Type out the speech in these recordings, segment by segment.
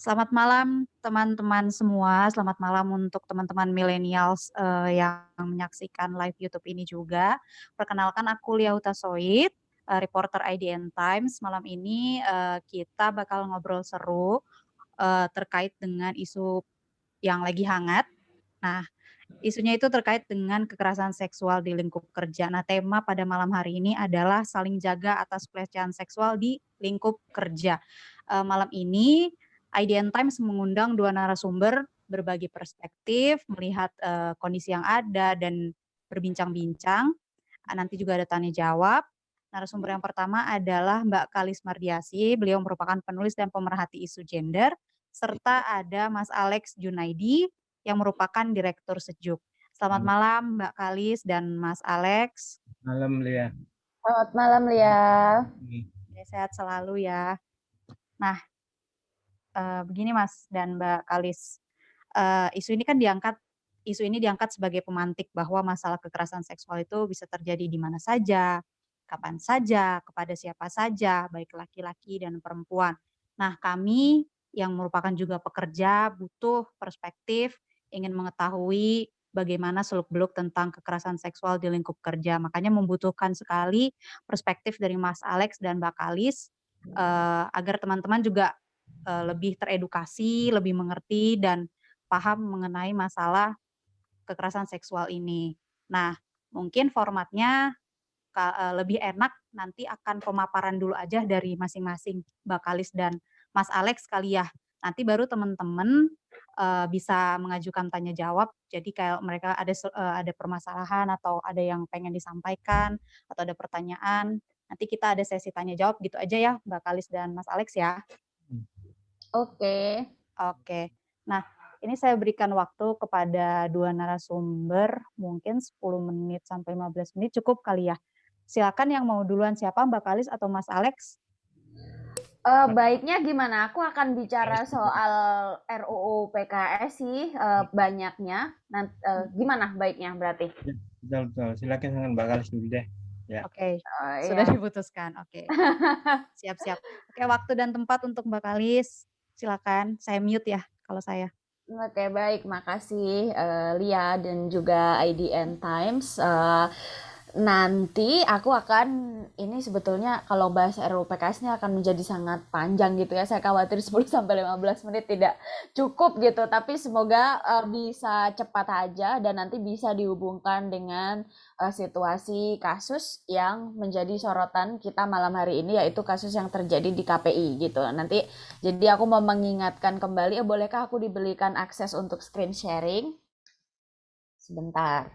Selamat malam teman-teman semua, selamat malam untuk teman-teman millennials, yang menyaksikan live YouTube ini juga. Perkenalkan aku Lia Hutasoid, reporter IDN Times. Malam ini, kita bakal ngobrol seru, terkait dengan isu yang lagi hangat. Nah, isunya itu terkait dengan kekerasan seksual di lingkup kerja. Nah, tema pada malam hari ini adalah saling jaga atas pelecehan seksual di lingkup kerja. Malam ini IDN Times mengundang 2 narasumber berbagi perspektif, melihat, kondisi yang ada dan berbincang-bincang. Nanti juga ada tanya jawab. Narasumber yang pertama adalah Mbak Kalis Mardiasih, beliau merupakan penulis dan pemerhati isu gender, serta ada Mas Alex Junaidi yang merupakan direktur Sejuk. Selamat malam Mbak Kalis dan Mas Alex. Malam Lia. Selamat malam, Lia. Sehat selalu ya. Nah, begini Mas dan Mbak Kalis, isu ini diangkat sebagai pemantik bahwa masalah kekerasan seksual itu bisa terjadi di mana saja, kapan saja, kepada siapa saja, baik laki-laki dan perempuan. Nah, kami yang merupakan juga pekerja butuh perspektif, ingin mengetahui bagaimana seluk-beluk tentang kekerasan seksual di lingkup kerja. Makanya membutuhkan sekali perspektif dari Mas Alex dan Mbak Kalis, agar teman-teman juga, lebih teredukasi, lebih mengerti dan paham mengenai masalah kekerasan seksual ini. Nah, mungkin formatnya lebih enak nanti akan pemaparan dulu aja dari masing-masing Mbak Kalis dan Mas Alex kali ya. Nanti baru teman-teman, bisa mengajukan tanya jawab. Jadi kayak mereka ada permasalahan atau ada yang pengen disampaikan atau ada pertanyaan, nanti kita ada sesi tanya jawab gitu aja ya Mbak Kalis dan Mas Alex ya. Oke. Oke. Nah, ini saya berikan waktu kepada 2 narasumber, mungkin 10 menit sampai 15 menit cukup kali ya? Silakan yang mau duluan siapa, Mbak Kalis atau Mas Alex? Baiknya gimana? Aku akan bicara soal RUU PKS sih, banyaknya. Gimana baiknya berarti? Betul. Silakan dengan Mbak Kalis dulu deh. Ya. Oke, sudah Ya. diputuskan. Oke. Siap. Oke, waktu dan tempat untuk Mbak Kalis. Silakan, saya mute ya kalau saya. Oke, baik. Makasih, Lia dan juga IDN Times. Nanti aku akan ini sebetulnya kalau bahas RUU PKS ini akan menjadi sangat panjang gitu ya. Saya khawatir 10 sampai 15 menit tidak cukup gitu, tapi semoga bisa cepat aja dan nanti bisa dihubungkan dengan situasi kasus yang menjadi sorotan kita malam hari ini, yaitu kasus yang terjadi di KPI gitu. Nanti jadi aku mau mengingatkan kembali, bolehkah aku diberikan akses untuk screen sharing? Sebentar.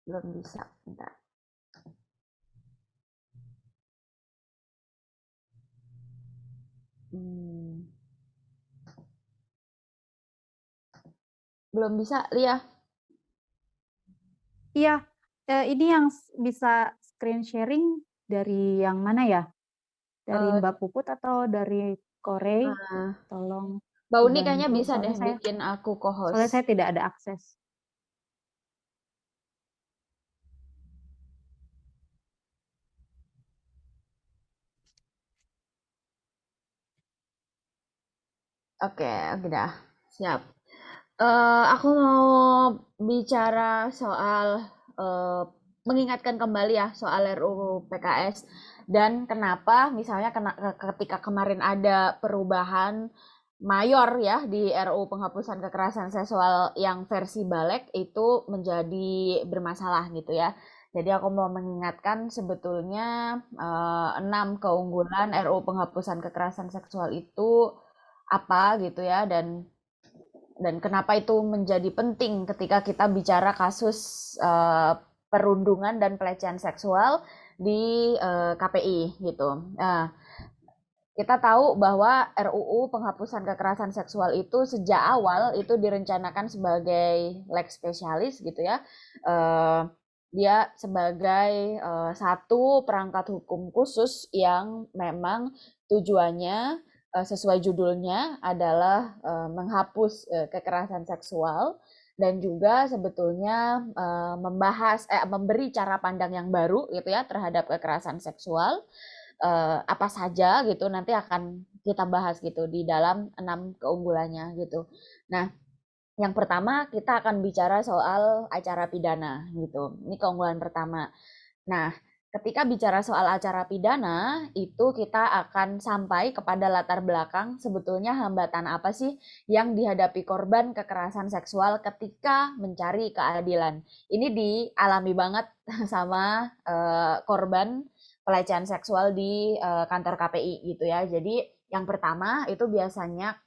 Belum bisa, bentar. Belum bisa, Lia. Iya, ini yang bisa screen sharing dari yang mana ya? Dari Mbak Puput atau dari Korey? Tolong Mbak Uni kayaknya dibantu, bisa deh bikin aku soalnya co-host. saya tidak ada akses. Oke, udah siap. Aku mau bicara soal mengingatkan kembali ya soal RUU PKS dan kenapa misalnya ketika kemarin ada perubahan mayor ya di RUU penghapusan kekerasan seksual yang versi balik itu menjadi bermasalah gitu ya. Jadi aku mau mengingatkan sebetulnya 6 keunggulan RUU penghapusan kekerasan seksual itu apa gitu ya, dan kenapa itu menjadi penting ketika kita bicara kasus perundungan dan pelecehan seksual di KPI gitu. Nah, kita tahu bahwa RUU penghapusan kekerasan seksual itu sejak awal itu direncanakan sebagai lex spesialis gitu ya. Dia sebagai satu perangkat hukum khusus yang memang tujuannya sesuai judulnya adalah menghapus kekerasan seksual dan juga sebetulnya memberi cara pandang yang baru gitu ya terhadap kekerasan seksual. Apa saja gitu nanti akan kita bahas gitu di dalam 6 keunggulannya gitu. Nah, yang pertama kita akan bicara soal acara pidana gitu. Ini keunggulan pertama. Nah, ketika bicara soal acara pidana, itu kita akan sampai kepada latar belakang sebetulnya hambatan apa sih yang dihadapi korban kekerasan seksual ketika mencari keadilan. Ini dialami banget sama korban pelecehan seksual di kantor KPI gitu ya. Jadi yang pertama itu biasanya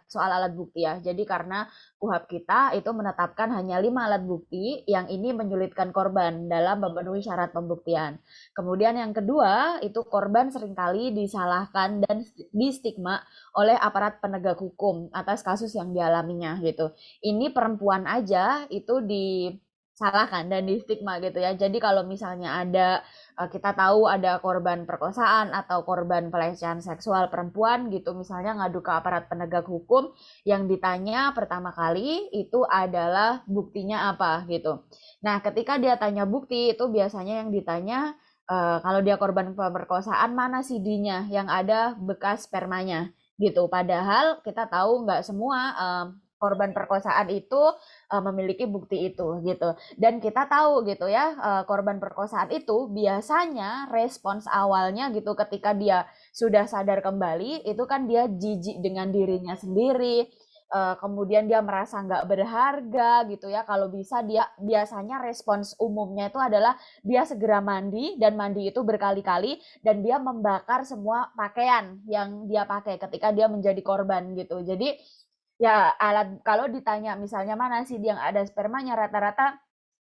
soal alat bukti ya. Jadi karena KUHP kita itu menetapkan hanya 5 alat bukti yang ini menyulitkan korban dalam memenuhi syarat pembuktian. Kemudian yang kedua, itu korban seringkali disalahkan dan distigma oleh aparat penegak hukum atas kasus yang dialaminya gitu. Ini perempuan aja itu disalahkan dan distigma gitu ya. Jadi kalau misalnya kita tahu ada korban perkosaan atau korban pelecehan seksual perempuan gitu, misalnya ngadu ke aparat penegak hukum, yang ditanya pertama kali itu adalah buktinya apa gitu. Nah, ketika dia tanya bukti itu biasanya yang ditanya kalau dia korban pemerkosaan mana CD-nya yang ada bekas spermanya gitu. Padahal kita tahu nggak semua korban perkosaan itu memiliki bukti itu gitu. Dan kita tahu gitu ya korban perkosaan itu biasanya respons awalnya gitu ketika dia sudah sadar kembali itu kan dia jijik dengan dirinya sendiri, kemudian dia merasa nggak berharga gitu ya. Kalau bisa dia biasanya respons umumnya itu adalah dia segera mandi dan mandi itu berkali-kali dan dia membakar semua pakaian yang dia pakai ketika dia menjadi korban gitu. Jadi ya kalau ditanya misalnya mana sih yang ada spermanya, rata-rata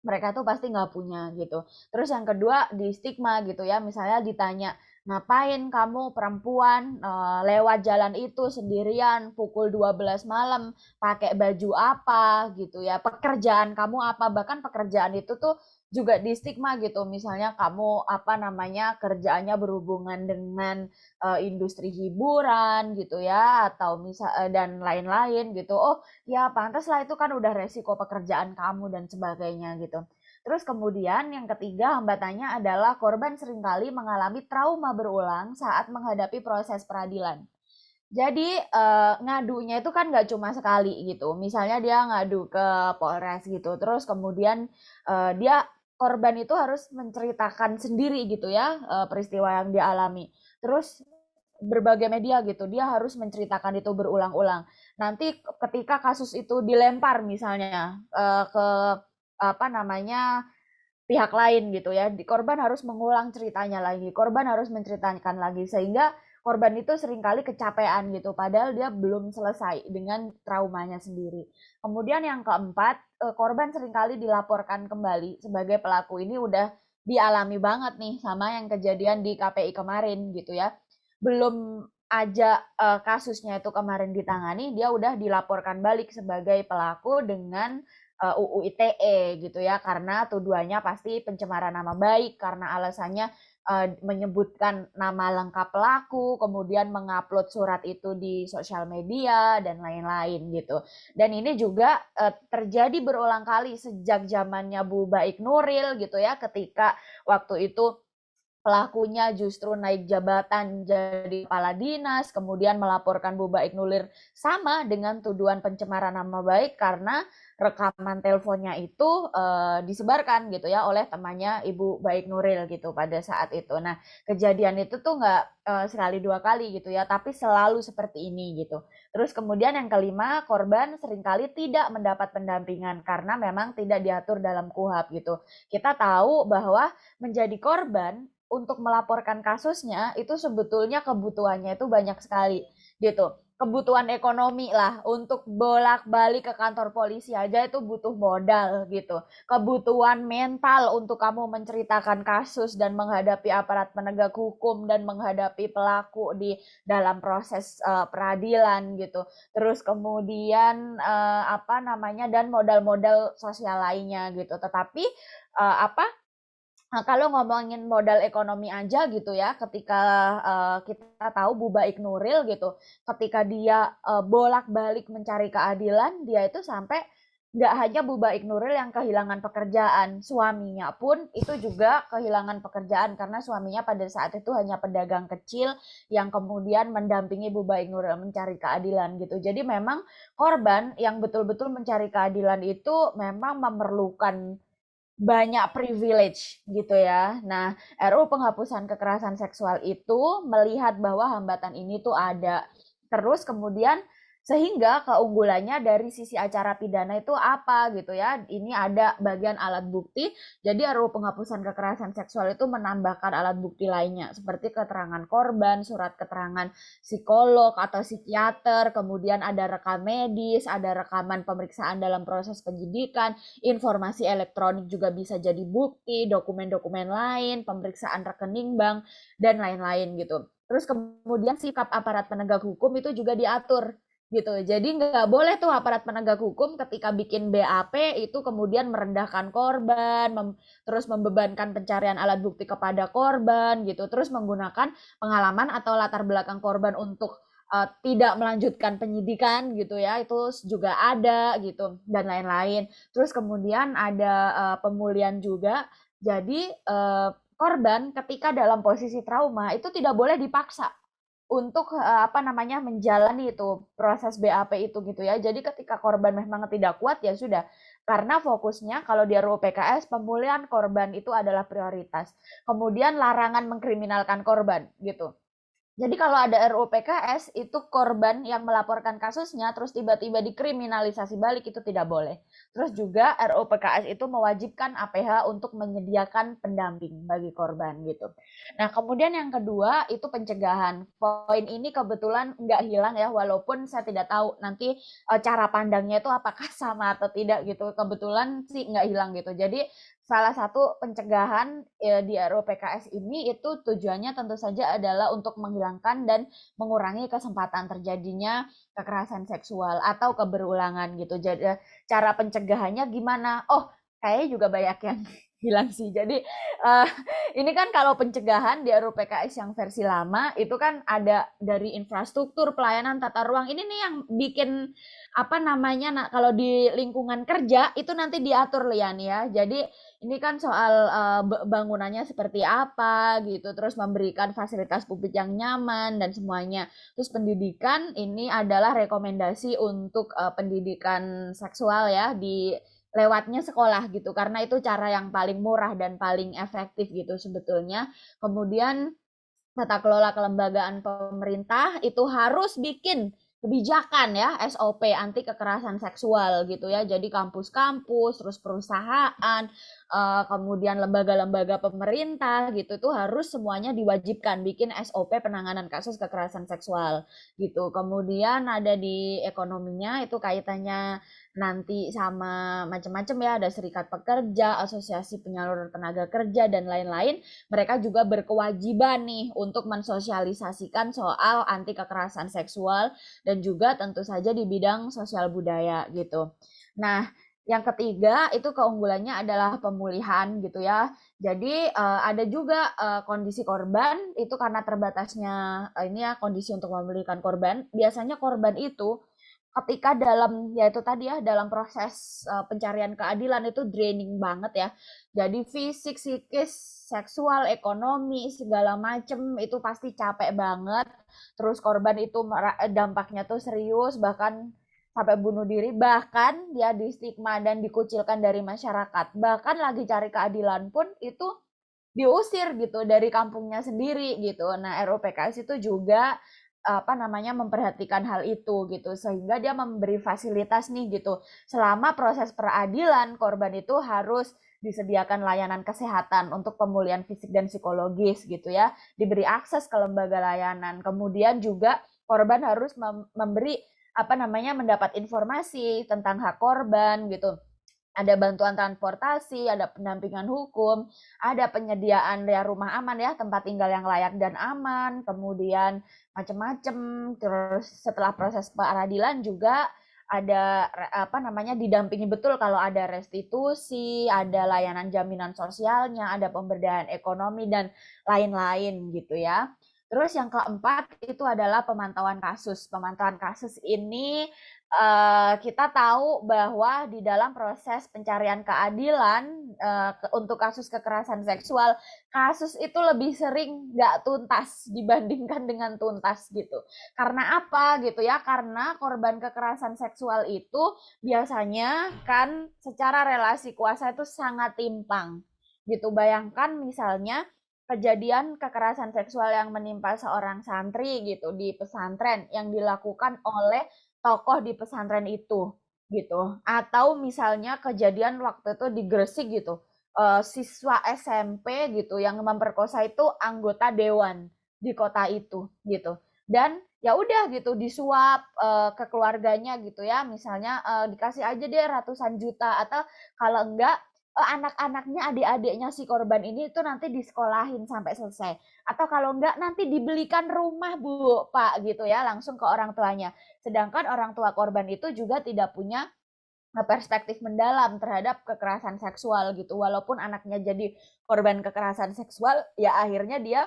mereka tuh pasti nggak punya gitu. Terus yang kedua di stigma gitu ya, misalnya ditanya ngapain kamu perempuan lewat jalan itu sendirian pukul 12 malam pakai baju apa gitu ya, pekerjaan kamu apa, bahkan pekerjaan itu tuh juga di stigma gitu, misalnya kamu apa namanya kerjaannya berhubungan dengan industri hiburan gitu ya atau dan lain-lain gitu. Oh ya pantas lah itu kan udah resiko pekerjaan kamu dan sebagainya gitu. Terus kemudian yang ketiga hambatannya adalah korban seringkali mengalami trauma berulang saat menghadapi proses peradilan. Jadi ngadunya itu kan nggak cuma sekali gitu. Misalnya dia ngadu ke Polres gitu, terus kemudian dia korban itu harus menceritakan sendiri gitu ya peristiwa yang dia alami. Terus berbagai media gitu, dia harus menceritakan itu berulang-ulang. Nanti ketika kasus itu dilempar misalnya ke apa namanya pihak lain gitu ya, korban harus mengulang ceritanya lagi, korban harus menceritakan lagi sehingga korban itu seringkali kecapean gitu, padahal dia belum selesai dengan traumanya sendiri. Kemudian yang keempat, korban seringkali dilaporkan kembali sebagai pelaku. Ini udah dialami banget nih sama yang kejadian di KPI kemarin gitu ya. Belum aja kasusnya itu kemarin ditangani, dia udah dilaporkan balik sebagai pelaku dengan UU ITE gitu ya, karena tuduhannya pasti pencemaran nama baik karena alasannya menyebutkan nama lengkap pelaku, kemudian mengupload surat itu di sosial media dan lain-lain gitu. Dan ini juga terjadi berulang kali sejak zamannya Bu Baik Nuril gitu ya, ketika waktu itu pelakunya justru naik jabatan jadi kepala dinas, kemudian melaporkan Bu Baik Nuril sama dengan tuduhan pencemaran nama baik karena rekaman teleponnya itu disebarkan gitu ya oleh temannya Ibu Baik Nuril gitu pada saat itu. Nah, kejadian itu tuh nggak sekali dua kali gitu ya, tapi selalu seperti ini gitu. Terus kemudian yang kelima, korban seringkali tidak mendapat pendampingan karena memang tidak diatur dalam KUHP gitu. Kita tahu bahwa menjadi korban untuk melaporkan kasusnya itu sebetulnya kebutuhannya itu banyak sekali gitu. Kebutuhan ekonomi lah untuk bolak-balik ke kantor polisi aja itu butuh modal gitu. Kebutuhan mental untuk kamu menceritakan kasus dan menghadapi aparat penegak hukum dan menghadapi pelaku di dalam proses peradilan gitu. Terus kemudian apa namanya dan modal-modal sosial lainnya gitu. Tetapi Nah, kalau ngomongin modal ekonomi aja gitu ya, ketika kita tahu Bu Baik Nuril gitu, ketika dia bolak-balik mencari keadilan, dia itu sampai nggak hanya Bu Baik Nuril yang kehilangan pekerjaan, suaminya pun itu juga kehilangan pekerjaan karena suaminya pada saat itu hanya pedagang kecil yang kemudian mendampingi Bu Baik Nuril mencari keadilan gitu. Jadi memang korban yang betul-betul mencari keadilan itu memang memerlukan banyak privilege gitu ya. Nah, RUU penghapusan kekerasan seksual itu melihat bahwa hambatan ini tuh ada. Terus kemudian sehingga keunggulannya dari sisi acara pidana itu apa gitu ya. Ini ada bagian alat bukti. Jadi RUU penghapusan kekerasan seksual itu menambahkan alat bukti lainnya seperti keterangan korban, surat keterangan psikolog atau psikiater, kemudian ada rekam medis, ada rekaman pemeriksaan dalam proses penyidikan, informasi elektronik juga bisa jadi bukti, dokumen-dokumen lain, pemeriksaan rekening bank, dan lain-lain gitu. Terus kemudian sikap aparat penegak hukum itu juga diatur gitu. Jadi nggak boleh tuh aparat penegak hukum ketika bikin BAP itu kemudian merendahkan korban, terus membebankan pencarian alat bukti kepada korban gitu, terus menggunakan pengalaman atau latar belakang korban untuk tidak melanjutkan penyidikan gitu ya, itu juga ada gitu dan lain-lain. Terus kemudian ada pemulihan juga. Jadi korban ketika dalam posisi trauma itu tidak boleh dipaksa untuk menjalani itu proses BAP itu gitu ya. Jadi ketika korban memang tidak kuat ya sudah. Karena fokusnya kalau di RUU PKS pemulihan korban itu adalah prioritas. Kemudian larangan mengkriminalkan korban gitu. Jadi kalau ada RUU PKS, itu korban yang melaporkan kasusnya terus tiba-tiba dikriminalisasi balik itu tidak boleh. Terus juga RUU PKS itu mewajibkan APH untuk menyediakan pendamping bagi korban gitu. Nah kemudian yang kedua itu pencegahan. Poin ini kebetulan nggak hilang ya, walaupun saya tidak tahu nanti cara pandangnya itu apakah sama atau tidak gitu. Kebetulan sih nggak hilang gitu. Jadi salah satu pencegahan di RUU PKS ini itu tujuannya tentu saja adalah untuk menghilangkan dan mengurangi kesempatan terjadinya kekerasan seksual atau keberulangan gitu. Jadi cara pencegahannya gimana? Oh, kayaknya juga banyak yang hilang sih. Jadi ini kan kalau pencegahan di RUU PKS yang versi lama itu kan ada dari infrastruktur, pelayanan, tata ruang. Ini nih yang bikin kalau di lingkungan kerja itu nanti diatur Lian ya. Jadi ini kan soal bangunannya seperti apa gitu, terus memberikan fasilitas publik yang nyaman dan semuanya. Terus pendidikan ini adalah rekomendasi untuk pendidikan seksual ya di lewatnya sekolah gitu, karena itu cara yang paling murah dan paling efektif gitu sebetulnya. Kemudian tata kelola kelembagaan pemerintah itu harus bikin kebijakan ya SOP anti kekerasan seksual gitu ya. Jadi kampus-kampus, terus perusahaan, kemudian lembaga-lembaga pemerintah gitu tuh harus semuanya diwajibkan bikin SOP penanganan kasus kekerasan seksual gitu. Kemudian ada di ekonominya itu kaitannya nanti sama macam-macam ya, ada serikat pekerja, asosiasi penyalur tenaga kerja dan lain-lain. Mereka juga berkewajiban nih untuk mensosialisasikan soal anti kekerasan seksual dan juga tentu saja di bidang sosial budaya gitu. Nah, yang ketiga itu keunggulannya adalah pemulihan gitu ya. Jadi ada juga kondisi korban itu karena terbatasnya ini ya kondisi untuk memulihkan korban. Biasanya korban itu ketika dalam proses pencarian keadilan itu draining banget ya. Jadi fisik, psikis, seksual, ekonomi, segala macem itu pasti capek banget. Terus korban itu dampaknya tuh serius, bahkan sampai bunuh diri, bahkan dia di stigma dan dikucilkan dari masyarakat. Bahkan lagi cari keadilan pun itu diusir gitu dari kampungnya sendiri gitu. Nah, RUU PKS itu juga memperhatikan hal itu gitu sehingga dia memberi fasilitas nih gitu. Selama proses peradilan korban itu harus disediakan layanan kesehatan untuk pemulihan fisik dan psikologis gitu ya. Diberi akses ke lembaga layanan. Kemudian juga korban harus mendapat informasi tentang hak korban gitu. Ada bantuan transportasi, ada pendampingan hukum, ada penyediaan ya rumah aman ya, tempat tinggal yang layak dan aman, kemudian macam-macam. Terus setelah proses peradilan juga ada didampingi betul kalau ada restitusi, ada layanan jaminan sosialnya, ada pemberdayaan ekonomi dan lain-lain gitu ya. Terus yang keempat itu adalah pemantauan kasus. Pemantauan kasus ini kita tahu bahwa di dalam proses pencarian keadilan untuk kasus kekerasan seksual, kasus itu lebih sering nggak tuntas dibandingkan dengan tuntas gitu. Karena apa gitu ya? Karena korban kekerasan seksual itu biasanya kan secara relasi kuasa itu sangat timpang gitu. Bayangkan misalnya kejadian kekerasan seksual yang menimpa seorang santri gitu di pesantren yang dilakukan oleh tokoh di pesantren itu gitu, atau misalnya kejadian waktu itu di Gresik gitu, siswa SMP gitu yang memperkosa itu anggota dewan di kota itu gitu, dan ya udah gitu disuap ke keluarganya gitu ya, misalnya dikasih aja deh ratusan juta, atau kalau enggak anak-anaknya, adik-adiknya si korban ini itu nanti disekolahin sampai selesai, atau kalau enggak nanti dibelikan rumah Bu, Pak gitu ya, langsung ke orang tuanya. Sedangkan orang tua korban itu juga tidak punya perspektif mendalam terhadap kekerasan seksual gitu. Walaupun anaknya jadi korban kekerasan seksual, ya akhirnya dia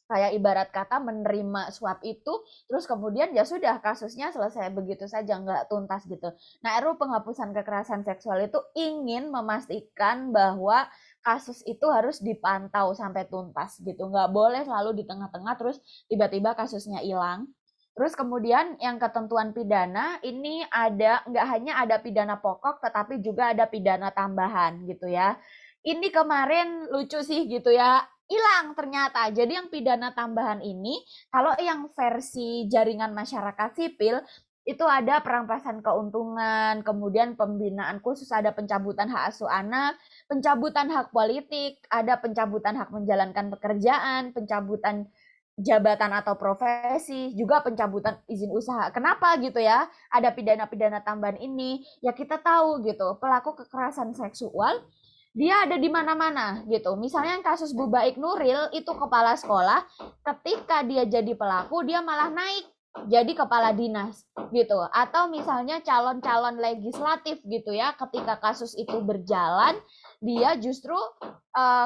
kayak ibarat kata menerima suap itu, terus kemudian ya sudah kasusnya selesai begitu saja, nggak tuntas gitu. Nah, RUU penghapusan kekerasan seksual itu ingin memastikan bahwa kasus itu harus dipantau sampai tuntas gitu, nggak boleh selalu di tengah-tengah terus tiba-tiba kasusnya hilang. Terus kemudian yang ketentuan pidana ini ada, nggak hanya ada pidana pokok tetapi juga ada pidana tambahan gitu ya. Ini kemarin lucu sih gitu ya, hilang ternyata. Jadi yang pidana tambahan ini, kalau yang versi jaringan masyarakat sipil, itu ada perampasan keuntungan, kemudian pembinaan khusus, ada pencabutan hak asuh anak, pencabutan hak politik, ada pencabutan hak menjalankan pekerjaan, pencabutan jabatan atau profesi, juga pencabutan izin usaha. Kenapa gitu ya? Ada pidana-pidana tambahan ini. Ya kita tahu gitu, pelaku kekerasan seksual dia ada di mana-mana gitu. Misalnya kasus Bu Baik Nuril itu kepala sekolah, ketika dia jadi pelaku dia malah naik jadi kepala dinas gitu. Atau misalnya calon-calon legislatif gitu ya, ketika kasus itu berjalan dia justru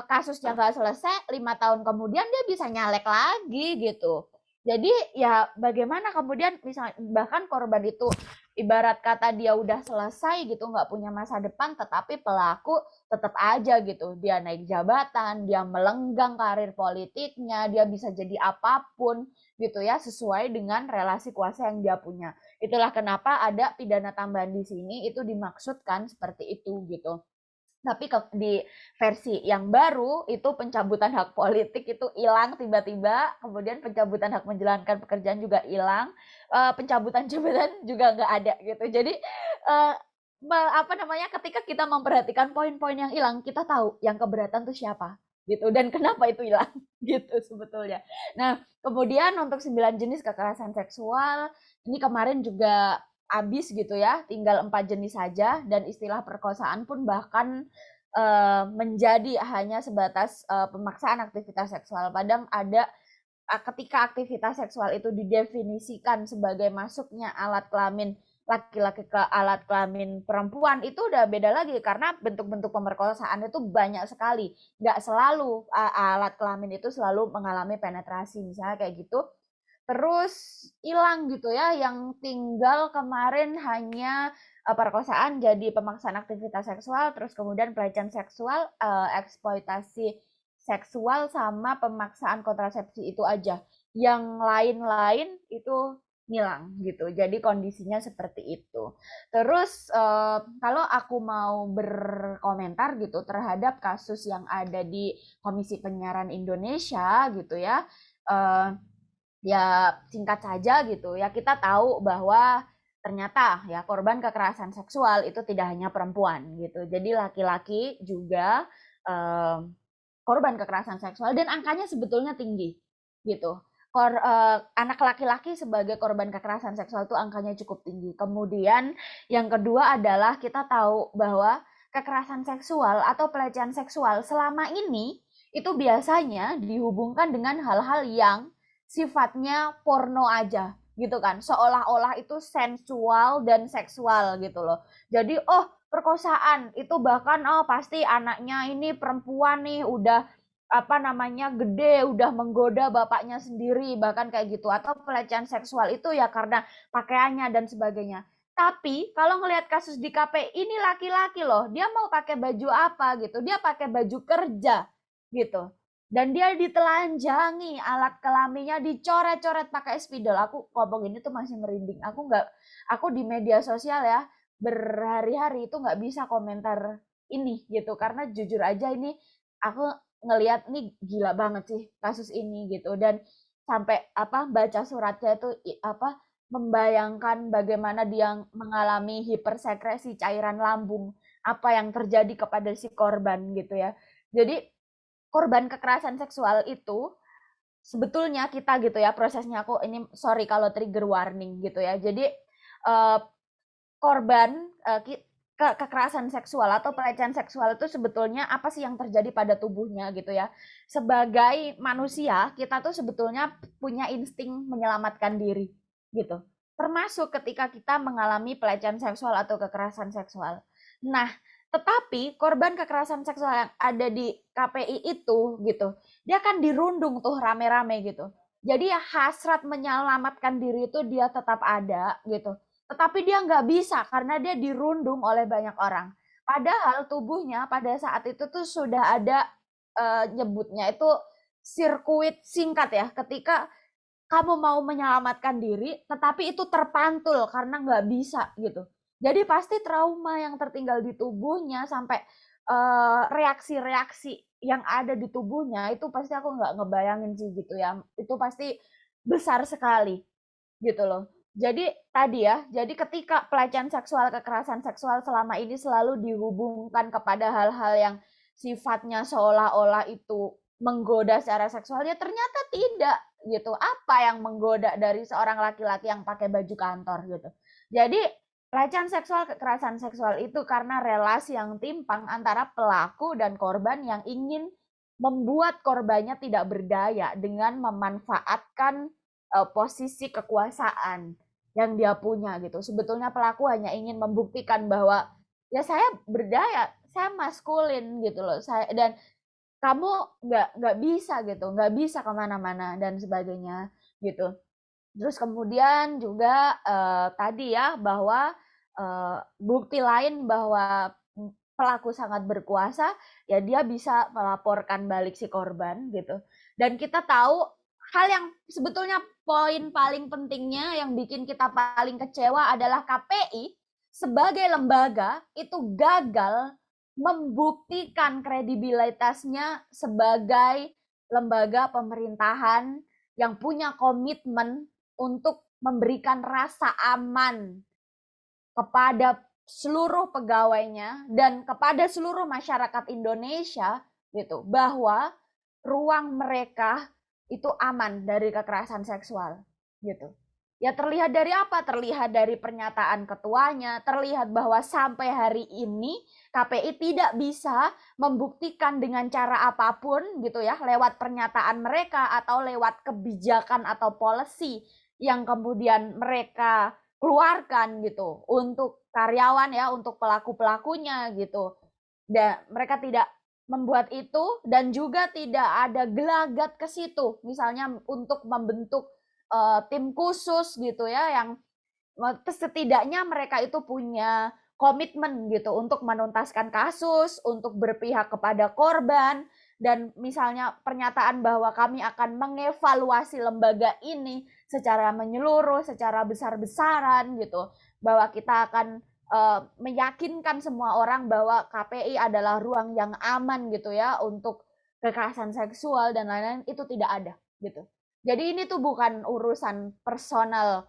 kasusnya nggak selesai, 5 tahun kemudian dia bisa nyalek lagi gitu. Jadi ya bagaimana kemudian misalnya bahkan korban itu ibarat kata dia udah selesai gitu, nggak punya masa depan, tetapi pelaku tetap aja gitu, dia naik jabatan, dia melenggang karir politiknya, dia bisa jadi apapun gitu ya, sesuai dengan relasi kuasa yang dia punya. Itulah kenapa ada pidana tambahan di sini, itu dimaksudkan seperti itu gitu. Tapi di versi yang baru itu pencabutan hak politik itu hilang tiba-tiba, kemudian pencabutan hak menjalankan pekerjaan juga hilang, pencabutan jabatan juga nggak ada gitu. Jadi apa namanya, ketika kita memperhatikan poin-poin yang hilang, kita tahu yang keberatan tuh siapa gitu dan kenapa itu hilang gitu sebetulnya. Nah, kemudian untuk 9 jenis kekerasan seksual ini kemarin juga habis gitu ya, tinggal 4 jenis saja, dan istilah perkosaan pun bahkan menjadi hanya sebatas pemaksaan aktivitas seksual. Padahal ada ketika aktivitas seksual itu didefinisikan sebagai masuknya alat kelamin laki-laki ke alat kelamin perempuan, itu udah beda lagi karena bentuk-bentuk pemerkosaan itu banyak sekali. Nggak selalu alat kelamin itu selalu mengalami penetrasi, misalnya kayak gitu. Terus hilang gitu ya, yang tinggal kemarin hanya perkosaan jadi pemaksaan aktivitas seksual, terus kemudian pelecehan seksual, eksploitasi seksual, sama pemaksaan kontrasepsi, itu aja. Yang lain-lain itu hilang gitu. Jadi kondisinya seperti itu. Terus kalau aku mau berkomentar gitu terhadap kasus yang ada di Komisi Penyiaran Indonesia gitu ya, ya singkat saja gitu ya, kita tahu bahwa ternyata ya korban kekerasan seksual itu tidak hanya perempuan gitu. Jadi laki-laki juga korban kekerasan seksual dan angkanya sebetulnya tinggi gitu. Anak laki-laki sebagai korban kekerasan seksual itu angkanya cukup tinggi. Kemudian yang kedua adalah kita tahu bahwa kekerasan seksual atau pelecehan seksual selama ini itu biasanya dihubungkan dengan hal-hal yang sifatnya porno aja gitu kan, seolah-olah itu sensual dan seksual gitu loh. Jadi perkosaan itu bahkan pasti anaknya ini perempuan nih, udah apa namanya gede, udah menggoda bapaknya sendiri bahkan kayak gitu, atau pelecehan seksual itu ya karena pakaiannya dan sebagainya. Tapi kalau ngelihat kasus di KPI ini laki-laki loh, dia mau pakai baju apa gitu, dia pakai baju kerja gitu. Dan dia ditelanjangi, alat kelaminnya dicoret-coret pakai spidol. Aku ngomong ini tuh masih merinding. Aku di media sosial ya berhari-hari itu nggak bisa komentar ini gitu, karena jujur aja ini aku ngelihat nih gila banget sih kasus ini gitu. Dan sampai baca suratnya itu membayangkan bagaimana dia mengalami hipersekresi cairan lambung, apa yang terjadi kepada si korban gitu ya. Jadi korban kekerasan seksual itu sebetulnya kita gitu ya, prosesnya, aku ini sorry kalau trigger warning gitu ya. Jadi korban kekerasan seksual atau pelecehan seksual itu sebetulnya apa sih yang terjadi pada tubuhnya gitu ya. Sebagai manusia, kita tuh sebetulnya punya insting menyelamatkan diri gitu. Termasuk ketika kita mengalami pelecehan seksual atau kekerasan seksual. Nah, tetapi korban kekerasan seksual yang ada di KPI itu gitu, dia kan dirundung tuh rame-rame gitu. Jadi ya hasrat menyelamatkan diri itu dia tetap ada gitu. Tetapi dia nggak bisa karena dia dirundung oleh banyak orang. Padahal tubuhnya pada saat itu tuh sudah ada nyebutnya itu sirkuit singkat ya. Ketika kamu mau menyelamatkan diri, tetapi itu terpantul karena nggak bisa gitu. Jadi pasti trauma yang tertinggal di tubuhnya sampai reaksi-reaksi yang ada di tubuhnya itu pasti aku nggak ngebayangin sih gitu ya. Itu pasti besar sekali gitu loh. Jadi tadi ya, jadi ketika pelecehan seksual, kekerasan seksual selama ini selalu dihubungkan kepada hal-hal yang sifatnya seolah-olah itu menggoda secara seksual, ya ternyata tidak gitu. Apa yang menggoda dari seorang laki-laki yang pakai baju kantor gitu. Jadi pelecehan seksual, kekerasan seksual itu karena relasi yang timpang antara pelaku dan korban yang ingin membuat korbannya tidak berdaya dengan memanfaatkan posisi kekuasaan yang dia punya gitu. Sebetulnya pelaku hanya ingin membuktikan bahwa ya saya berdaya, saya maskulin gitu loh. Dan kamu nggak bisa gitu, nggak bisa kemana-mana dan sebagainya gitu. Terus kemudian juga tadi ya bahwa bukti lain bahwa pelaku sangat berkuasa, ya dia bisa melaporkan balik si korban gitu. Dan kita tahu hal yang sebetulnya poin paling pentingnya yang bikin kita paling kecewa adalah KPI sebagai lembaga itu gagal membuktikan kredibilitasnya sebagai lembaga pemerintahan yang punya komitmen untuk memberikan rasa aman kepada seluruh pegawainya dan kepada seluruh masyarakat Indonesia gitu, bahwa ruang mereka itu aman dari kekerasan seksual gitu. Ya terlihat dari apa? Terlihat dari pernyataan ketuanya, terlihat bahwa sampai hari ini KPI tidak bisa membuktikan dengan cara apapun gitu ya, lewat pernyataan mereka atau lewat kebijakan atau policy yang kemudian mereka keluarkan gitu untuk karyawan ya, untuk pelaku-pelakunya gitu. Dan mereka tidak membuat itu dan juga tidak ada gelagat ke situ. Misalnya untuk membentuk tim khusus gitu ya, yang setidaknya mereka itu punya komitmen gitu untuk menuntaskan kasus, untuk berpihak kepada korban, dan misalnya pernyataan bahwa kami akan mengevaluasi lembaga ini secara menyeluruh, secara besar-besaran gitu, bahwa kita akan meyakinkan semua orang bahwa KPI adalah ruang yang aman gitu ya untuk kekerasan seksual dan lain-lain, itu tidak ada gitu. Jadi ini tuh bukan urusan personal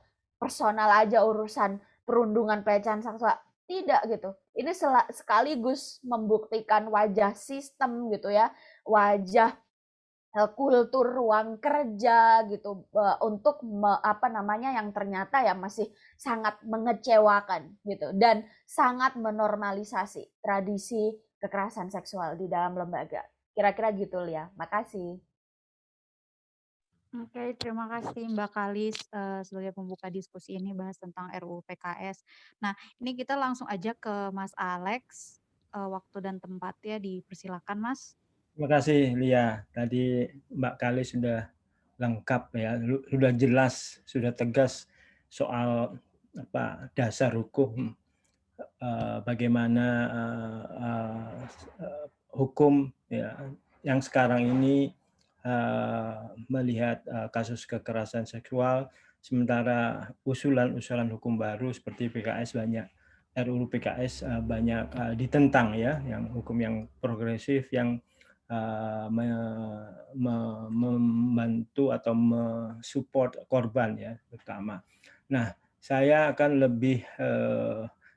aja, urusan perundungan pelecehan seksual, tidak gitu. Ini sekaligus membuktikan wajah sistem gitu ya, wajah kultur ruang kerja gitu, untuk yang ternyata ya masih sangat mengecewakan gitu dan sangat menormalisasi tradisi kekerasan seksual di dalam lembaga. Kira-kira gitu ya. Makasih. Oke, terima kasih Mbak Kalis sebagai pembuka diskusi ini bahas tentang RUU PKS. Nah, ini kita langsung aja ke Mas Alex. Waktu dan tempat ya dipersilakan Mas. Terima kasih Lia. Tadi Mbak Kali sudah lengkap ya, sudah jelas, sudah tegas soal dasar hukum, bagaimana hukum ya yang sekarang ini melihat kasus kekerasan seksual, sementara usulan-usulan hukum baru seperti PKS banyak, RUU PKS banyak ditentang ya, yang hukum yang progresif yang membantu atau mensupport korban ya terutama. Nah, saya akan lebih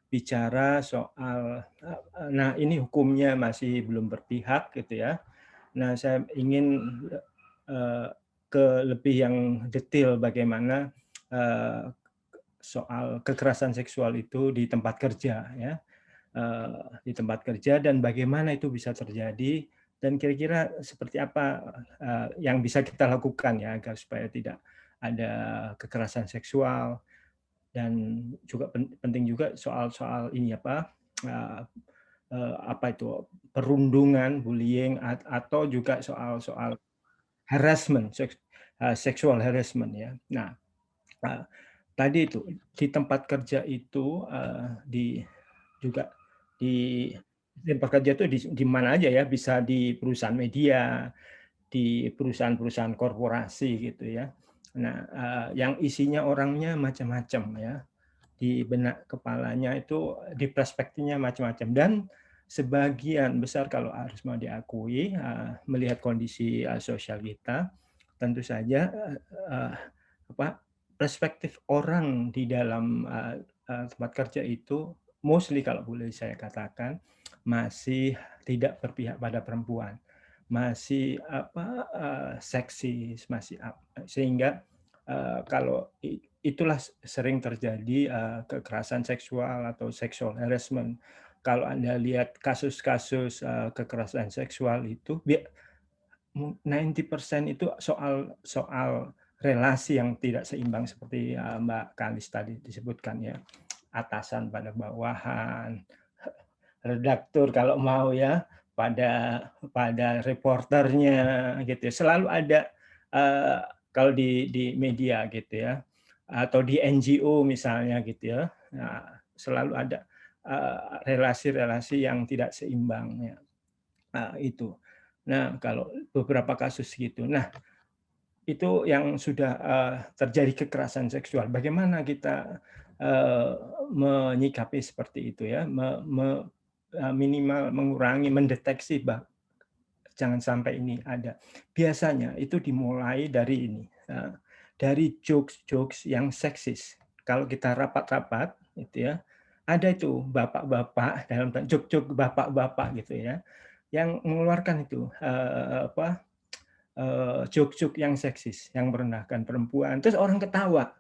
bicara soal, nah ini hukumnya masih belum berpihak gitu ya. Nah, saya ingin ke lebih yang detail bagaimana soal kekerasan seksual itu di tempat kerja ya, di tempat kerja dan bagaimana itu bisa terjadi dan kira-kira seperti apa yang bisa kita lakukan ya agar supaya tidak ada kekerasan seksual dan juga penting juga soal ini apa itu perundungan, bullying atau juga soal harassment, sexual harassment ya. Nah, tadi itu di tempat kerja itu juga di tempat kerja itu di mana aja ya, bisa di perusahaan media, di perusahaan-perusahaan korporasi gitu ya. Nah, yang isinya orangnya macam-macam ya. Di benak kepalanya itu di perspektifnya macam-macam dan sebagian besar kalau harus mau diakui melihat kondisi sosial kita tentu saja perspektif orang di dalam tempat kerja itu mostly kalau boleh saya katakan masih tidak berpihak pada perempuan, masih seksis, masih sehingga kalau itulah sering terjadi kekerasan seksual atau sexual harassment. Kalau Anda lihat kasus-kasus kekerasan seksual itu 90% itu soal relasi yang tidak seimbang seperti Mbak Kalis tadi disebutkan ya. Atasan pada bawahan, redaktur kalau mau ya pada reporternya gitu. Selalu ada kalau di media gitu ya, atau di NGO misalnya gitu ya, nah, selalu ada relasi-relasi yang tidak seimbang ya. Itu. Nah, kalau beberapa kasus gitu. Nah, itu yang sudah terjadi kekerasan seksual. Bagaimana kita menyikapi seperti itu ya, minimal mengurangi, mendeteksi jangan sampai ini ada. Biasanya itu dimulai dari ini, dari jokes-jokes yang seksis. Kalau kita rapat-rapat, gitu ya, ada itu bapak-bapak dalam joke-joke bapak-bapak gitu ya, yang mengeluarkan itu joke-joke yang seksis, yang merendahkan perempuan. Terus orang ketawa,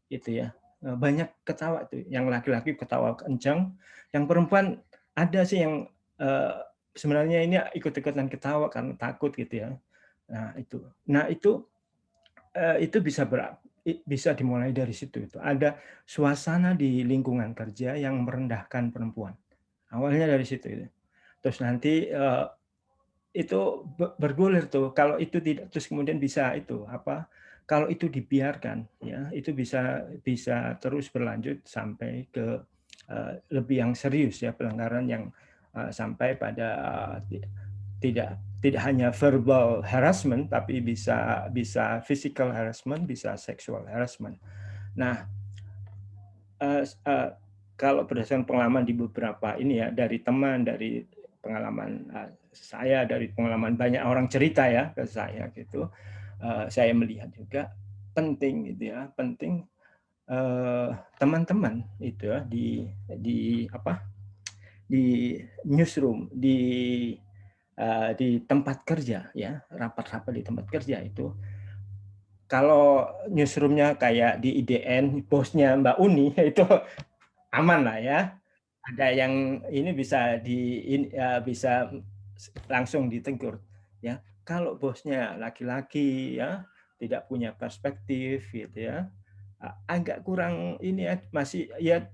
gitu ya. Banyak ketawa tuh, yang laki-laki ketawa kencang, yang perempuan ada sih yang sebenarnya ini ikut-ikutan ketawa karena takut gitu ya. Nah itu bisa dimulai dari situ. Itu ada suasana di lingkungan kerja yang merendahkan perempuan. Awalnya dari situ. Itu. Terus nanti itu bergulir tuh. Kalau itu tidak, terus kemudian bisa itu kalau itu dibiarkan ya itu bisa terus berlanjut sampai ke lebih yang serius ya, pelanggaran yang sampai pada tidak hanya verbal harassment tapi bisa physical harassment, bisa sexual harassment. Nah, kalau berdasarkan pengalaman di beberapa ini ya, dari teman, dari pengalaman saya, dari pengalaman banyak orang cerita ya ke saya gitu, saya melihat juga penting gitu ya, penting teman-teman itu ya di newsroom, di tempat kerja ya, rapat-rapat di tempat kerja itu, kalau newsroomnya kayak di IDN, bosnya Mbak Uni itu aman lah ya. Ada yang ini bisa langsung ditegur ya. Kalau bosnya laki-laki ya, tidak punya perspektif gitu ya, agak kurang ini ya, masih ya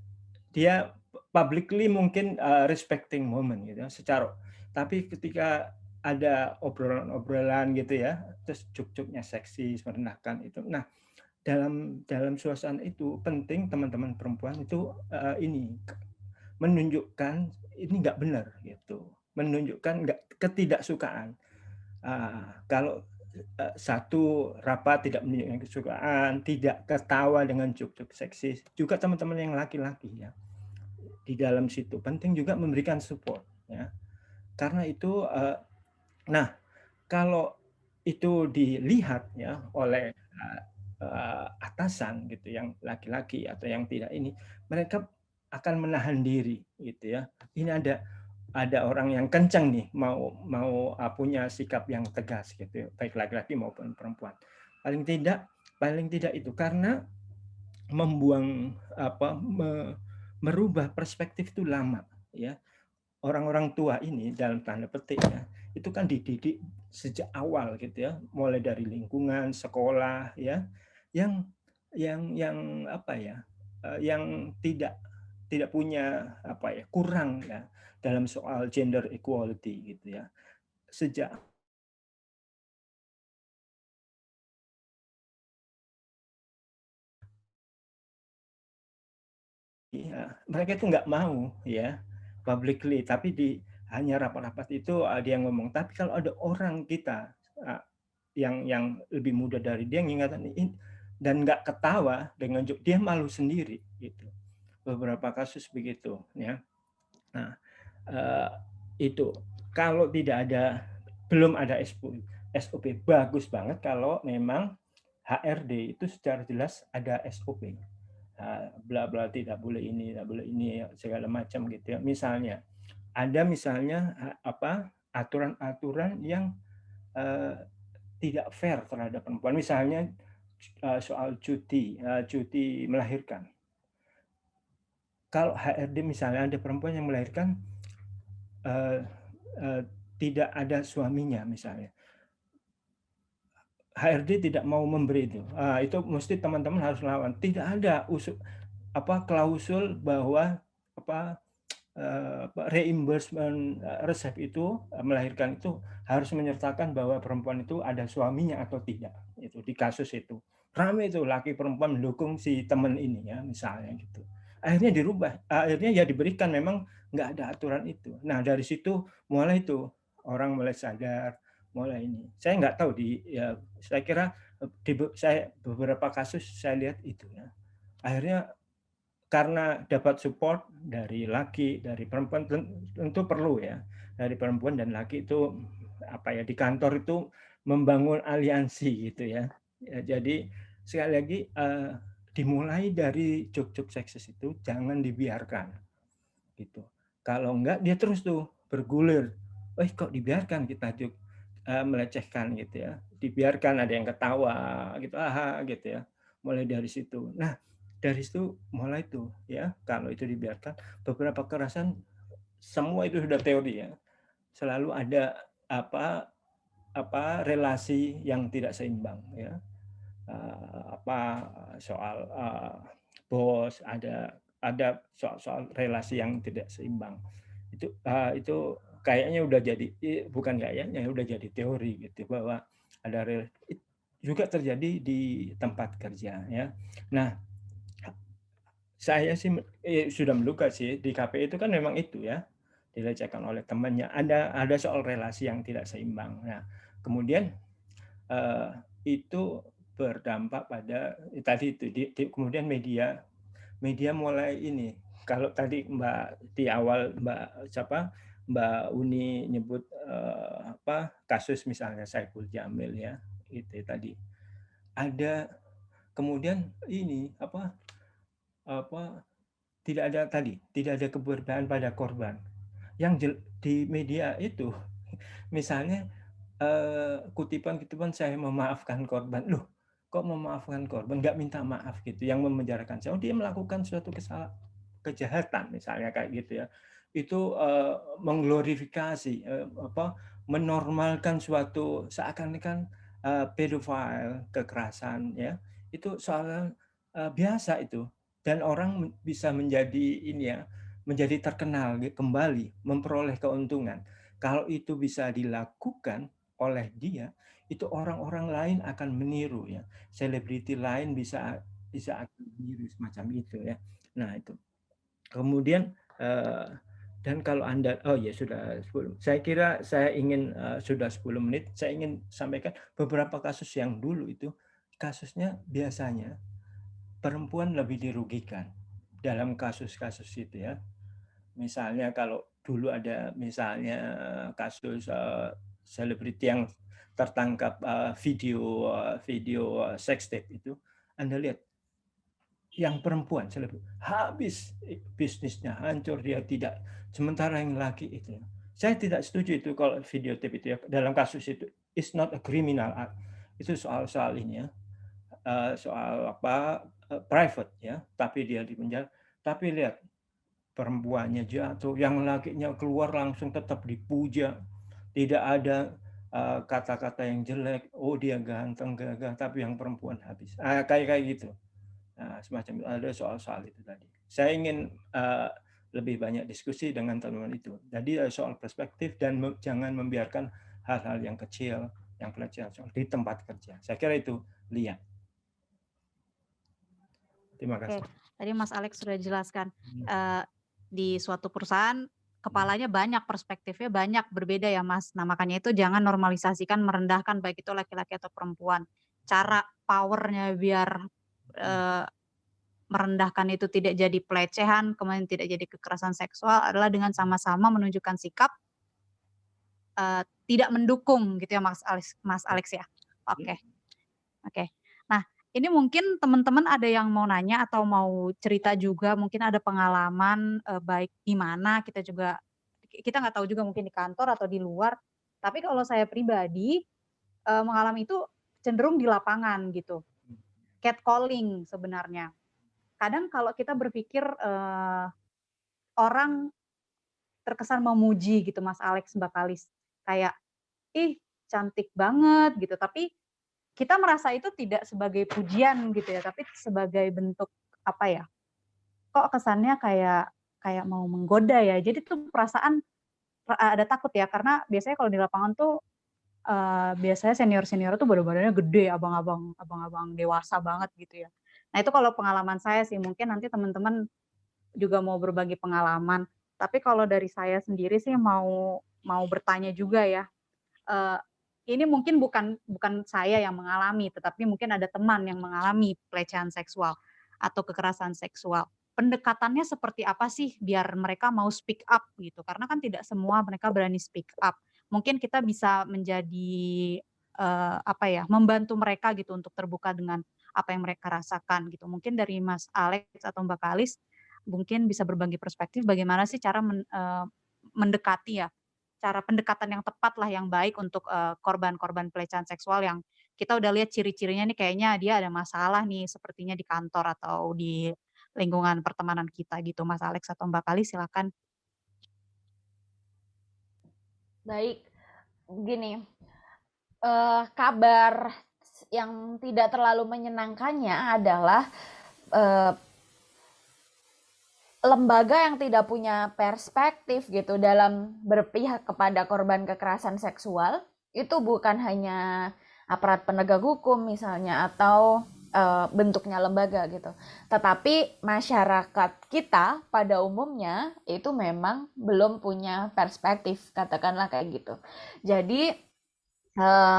dia publicly mungkin respecting moment gitu ya, tapi ketika ada obrolan-obrolan gitu ya, terus cuk-cuknya seksis, merendahkan itu. Nah, dalam suasana itu penting teman-teman perempuan itu ini menunjukkan ini nggak benar gitu, menunjukkan nggak ketidaksukaan. Kalau satu rapat tidak menunjukkan kesukaan, tidak ketawa dengan joke-joke seksis, juga teman-teman yang laki-laki ya di dalam situ penting juga memberikan support ya, karena itu nah kalau itu dilihat ya oleh atasan gitu yang laki-laki atau yang tidak ini, mereka akan menahan diri gitu ya. Ini ada orang yang kencang nih mau punya sikap yang tegas gitu, baik laki-laki maupun perempuan. Paling tidak itu karena membuang merubah perspektif itu lama ya. Orang-orang tua ini dalam tanda petik ya, itu kan dididik sejak awal gitu ya, mulai dari lingkungan, sekolah ya, yang apa ya, yang tidak punya apa ya, kurang ya dalam soal gender equality gitu ya. Sejak ya, mereka itu nggak mau ya publicly, tapi hanya rapat-rapat itu dia ngomong. Tapi kalau ada orang kita yang lebih muda dari dia ngingetin ini dan nggak ketawa dengan dia malu sendiri gitu. Beberapa kasus begitu ya. Nah, itu kalau belum ada SOP, bagus banget kalau memang HRD itu secara jelas ada SOP. Bla bla tidak boleh ini segala macam gitu ya. Misalnya aturan-aturan yang tidak fair terhadap perempuan, misalnya soal cuti melahirkan. Kalau HRD misalnya ada perempuan yang melahirkan tidak ada suaminya misalnya, HRD tidak mau memberi itu mesti teman-teman harus lawan. Tidak ada klausul bahwa reimbursement resep itu melahirkan itu harus menyertakan bahwa perempuan itu ada suaminya atau tidak. Itu di kasus itu ramai itu laki perempuan mendukung si teman ini ya misalnya gitu. Akhirnya dirubah, akhirnya ya diberikan, memang nggak ada aturan itu. Nah dari situ mulai itu orang mulai sadar, mulai ini. Saya nggak tahu saya kira saya beberapa kasus saya lihat itu ya. Akhirnya karena dapat support dari laki, dari perempuan, tentu perlu ya, dari perempuan dan laki itu di kantor itu membangun aliansi gitu ya. Jadi sekali lagi dimulai dari joke-joke seksis itu jangan dibiarkan gitu. Kalau enggak dia terus tuh bergulir. Kok dibiarkan kita melecehkan gitu ya. Dibiarkan ada yang ketawa gitu, gitu ya. Mulai dari situ. Nah, dari situ mulai tuh ya, kalau itu dibiarkan, beberapa kekerasan semua itu sudah teori ya. Selalu ada relasi yang tidak seimbang ya. Soal bos, ada soal relasi yang tidak seimbang. Itu kayaknya udah jadi, bukan kayaknya udah jadi teori gitu, bahwa ada juga terjadi di tempat kerja ya. Nah, saya sih sudah menduga sih di KPI itu kan memang itu ya, dilecehkan oleh temannya, ada soal relasi yang tidak seimbang. Nah, kemudian itu berdampak pada tadi itu kemudian media mulai ini. Kalau tadi Mbak di awal Mbak Uni nyebut kasus misalnya Saiful Jamil ya, itu tadi ada kemudian ini tidak ada keberpihakan pada korban yang di media itu. Misalnya kutipan saya memaafkan korban, loh kok memaafkan korban, nggak minta maaf gitu, yang memenjarakan saya, dia melakukan suatu kejahatan misalnya kayak gitu ya, itu mengglorifikasi menormalkan suatu seakan-akan pedofil, kekerasan ya, itu soal biasa itu, dan orang bisa menjadi terkenal kembali, memperoleh keuntungan kalau itu bisa dilakukan oleh dia, itu orang-orang lain akan meniru ya. Selebriti lain bisa akan meniru semacam itu ya. Nah, itu. Kemudian dan kalau Anda ya sudah 10. Saya kira saya ingin sudah 10 menit, saya ingin sampaikan beberapa kasus yang dulu itu kasusnya biasanya perempuan lebih dirugikan dalam kasus-kasus itu ya. Misalnya kalau dulu ada misalnya kasus selebriti yang tertangkap video sex tape itu, Anda lihat yang perempuan selebriti habis bisnisnya, hancur dia tidak. Sementara yang laki itu, saya tidak setuju itu kalau video tape itu ya dalam kasus itu, it's not a criminal act. Itu soal ini ya, soal apa private ya, tapi dia di penjara. Tapi lihat perempuannya jatuh, yang lakinya keluar langsung tetap dipuja, tidak ada kata-kata yang jelek, oh dia ganteng, gagah, tapi yang perempuan habis. Kayak gitu. Nah, semacam itu, ada soal-soal itu tadi. Saya ingin lebih banyak diskusi dengan teman-teman itu. Jadi soal perspektif dan jangan membiarkan hal-hal yang kecil, yang pelecehan di tempat kerja. Saya kira itu lihat. Terima kasih. Tadi Mas Alex sudah jelaskan di suatu perusahaan kepalanya banyak, perspektifnya banyak berbeda ya Mas. Nah makanya itu jangan normalisasikan merendahkan baik itu laki-laki atau perempuan. Cara powernya biar merendahkan itu tidak jadi pelecehan, kemudian tidak jadi kekerasan seksual adalah dengan sama-sama menunjukkan sikap tidak mendukung gitu ya Mas Alex ya. Oke. Nah ini mungkin teman-teman ada yang mau nanya atau mau cerita juga, mungkin ada pengalaman baik di mana kita nggak tahu juga mungkin di kantor atau di luar. Tapi kalau saya pribadi mengalami itu cenderung di lapangan gitu. Catcalling sebenarnya. Kadang kalau kita berpikir orang terkesan memuji gitu Mas Alex, Mbak Kalis. Kayak, ih cantik banget gitu. Tapi kita merasa itu tidak sebagai pujian gitu ya, tapi sebagai bentuk apa ya, kok kesannya kayak mau menggoda ya. Jadi tuh perasaan ada takut ya, karena biasanya kalau di lapangan tuh biasanya senior-senior tuh badan-badannya gede, abang-abang dewasa banget gitu ya. Nah itu kalau pengalaman saya sih, mungkin nanti teman-teman juga mau berbagi pengalaman. Tapi kalau dari saya sendiri sih mau bertanya juga ya. Ini mungkin bukan saya yang mengalami, tetapi mungkin ada teman yang mengalami pelecehan seksual atau kekerasan seksual. Pendekatannya seperti apa sih biar mereka mau speak up gitu? Karena kan tidak semua mereka berani speak up. Mungkin kita bisa menjadi membantu mereka gitu untuk terbuka dengan apa yang mereka rasakan gitu. Mungkin dari Mas Alex atau Mbak Kalis mungkin bisa berbagi perspektif bagaimana sih cara mendekati ya, cara pendekatan yang tepat lah yang baik untuk korban-korban pelecehan seksual yang kita udah lihat ciri-cirinya nih kayaknya dia ada masalah nih sepertinya di kantor atau di lingkungan pertemanan kita gitu. Mas Alex atau Mbak Kali silakan. Baik, gini, kabar yang tidak terlalu menyenangkannya adalah lembaga yang tidak punya perspektif gitu dalam berpihak kepada korban kekerasan seksual itu bukan hanya aparat penegak hukum misalnya atau bentuknya lembaga gitu, tetapi masyarakat kita pada umumnya itu memang belum punya perspektif, katakanlah kayak gitu. Jadi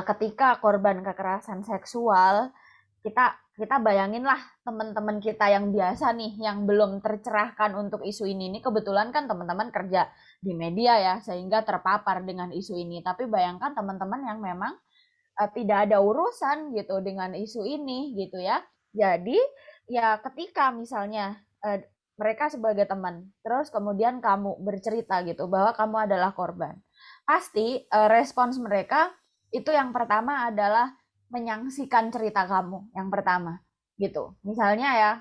ketika korban kekerasan seksual, kita bayanginlah teman-teman kita yang biasa nih, yang belum tercerahkan untuk isu ini kebetulan kan teman-teman kerja di media ya, sehingga terpapar dengan isu ini. Tapi bayangkan teman-teman yang memang tidak ada urusan gitu dengan isu ini gitu ya. Jadi ya ketika misalnya mereka sebagai teman, terus kemudian kamu bercerita gitu bahwa kamu adalah korban, pasti respons mereka itu yang pertama adalah menyaksikan cerita kamu yang pertama gitu. Misalnya ya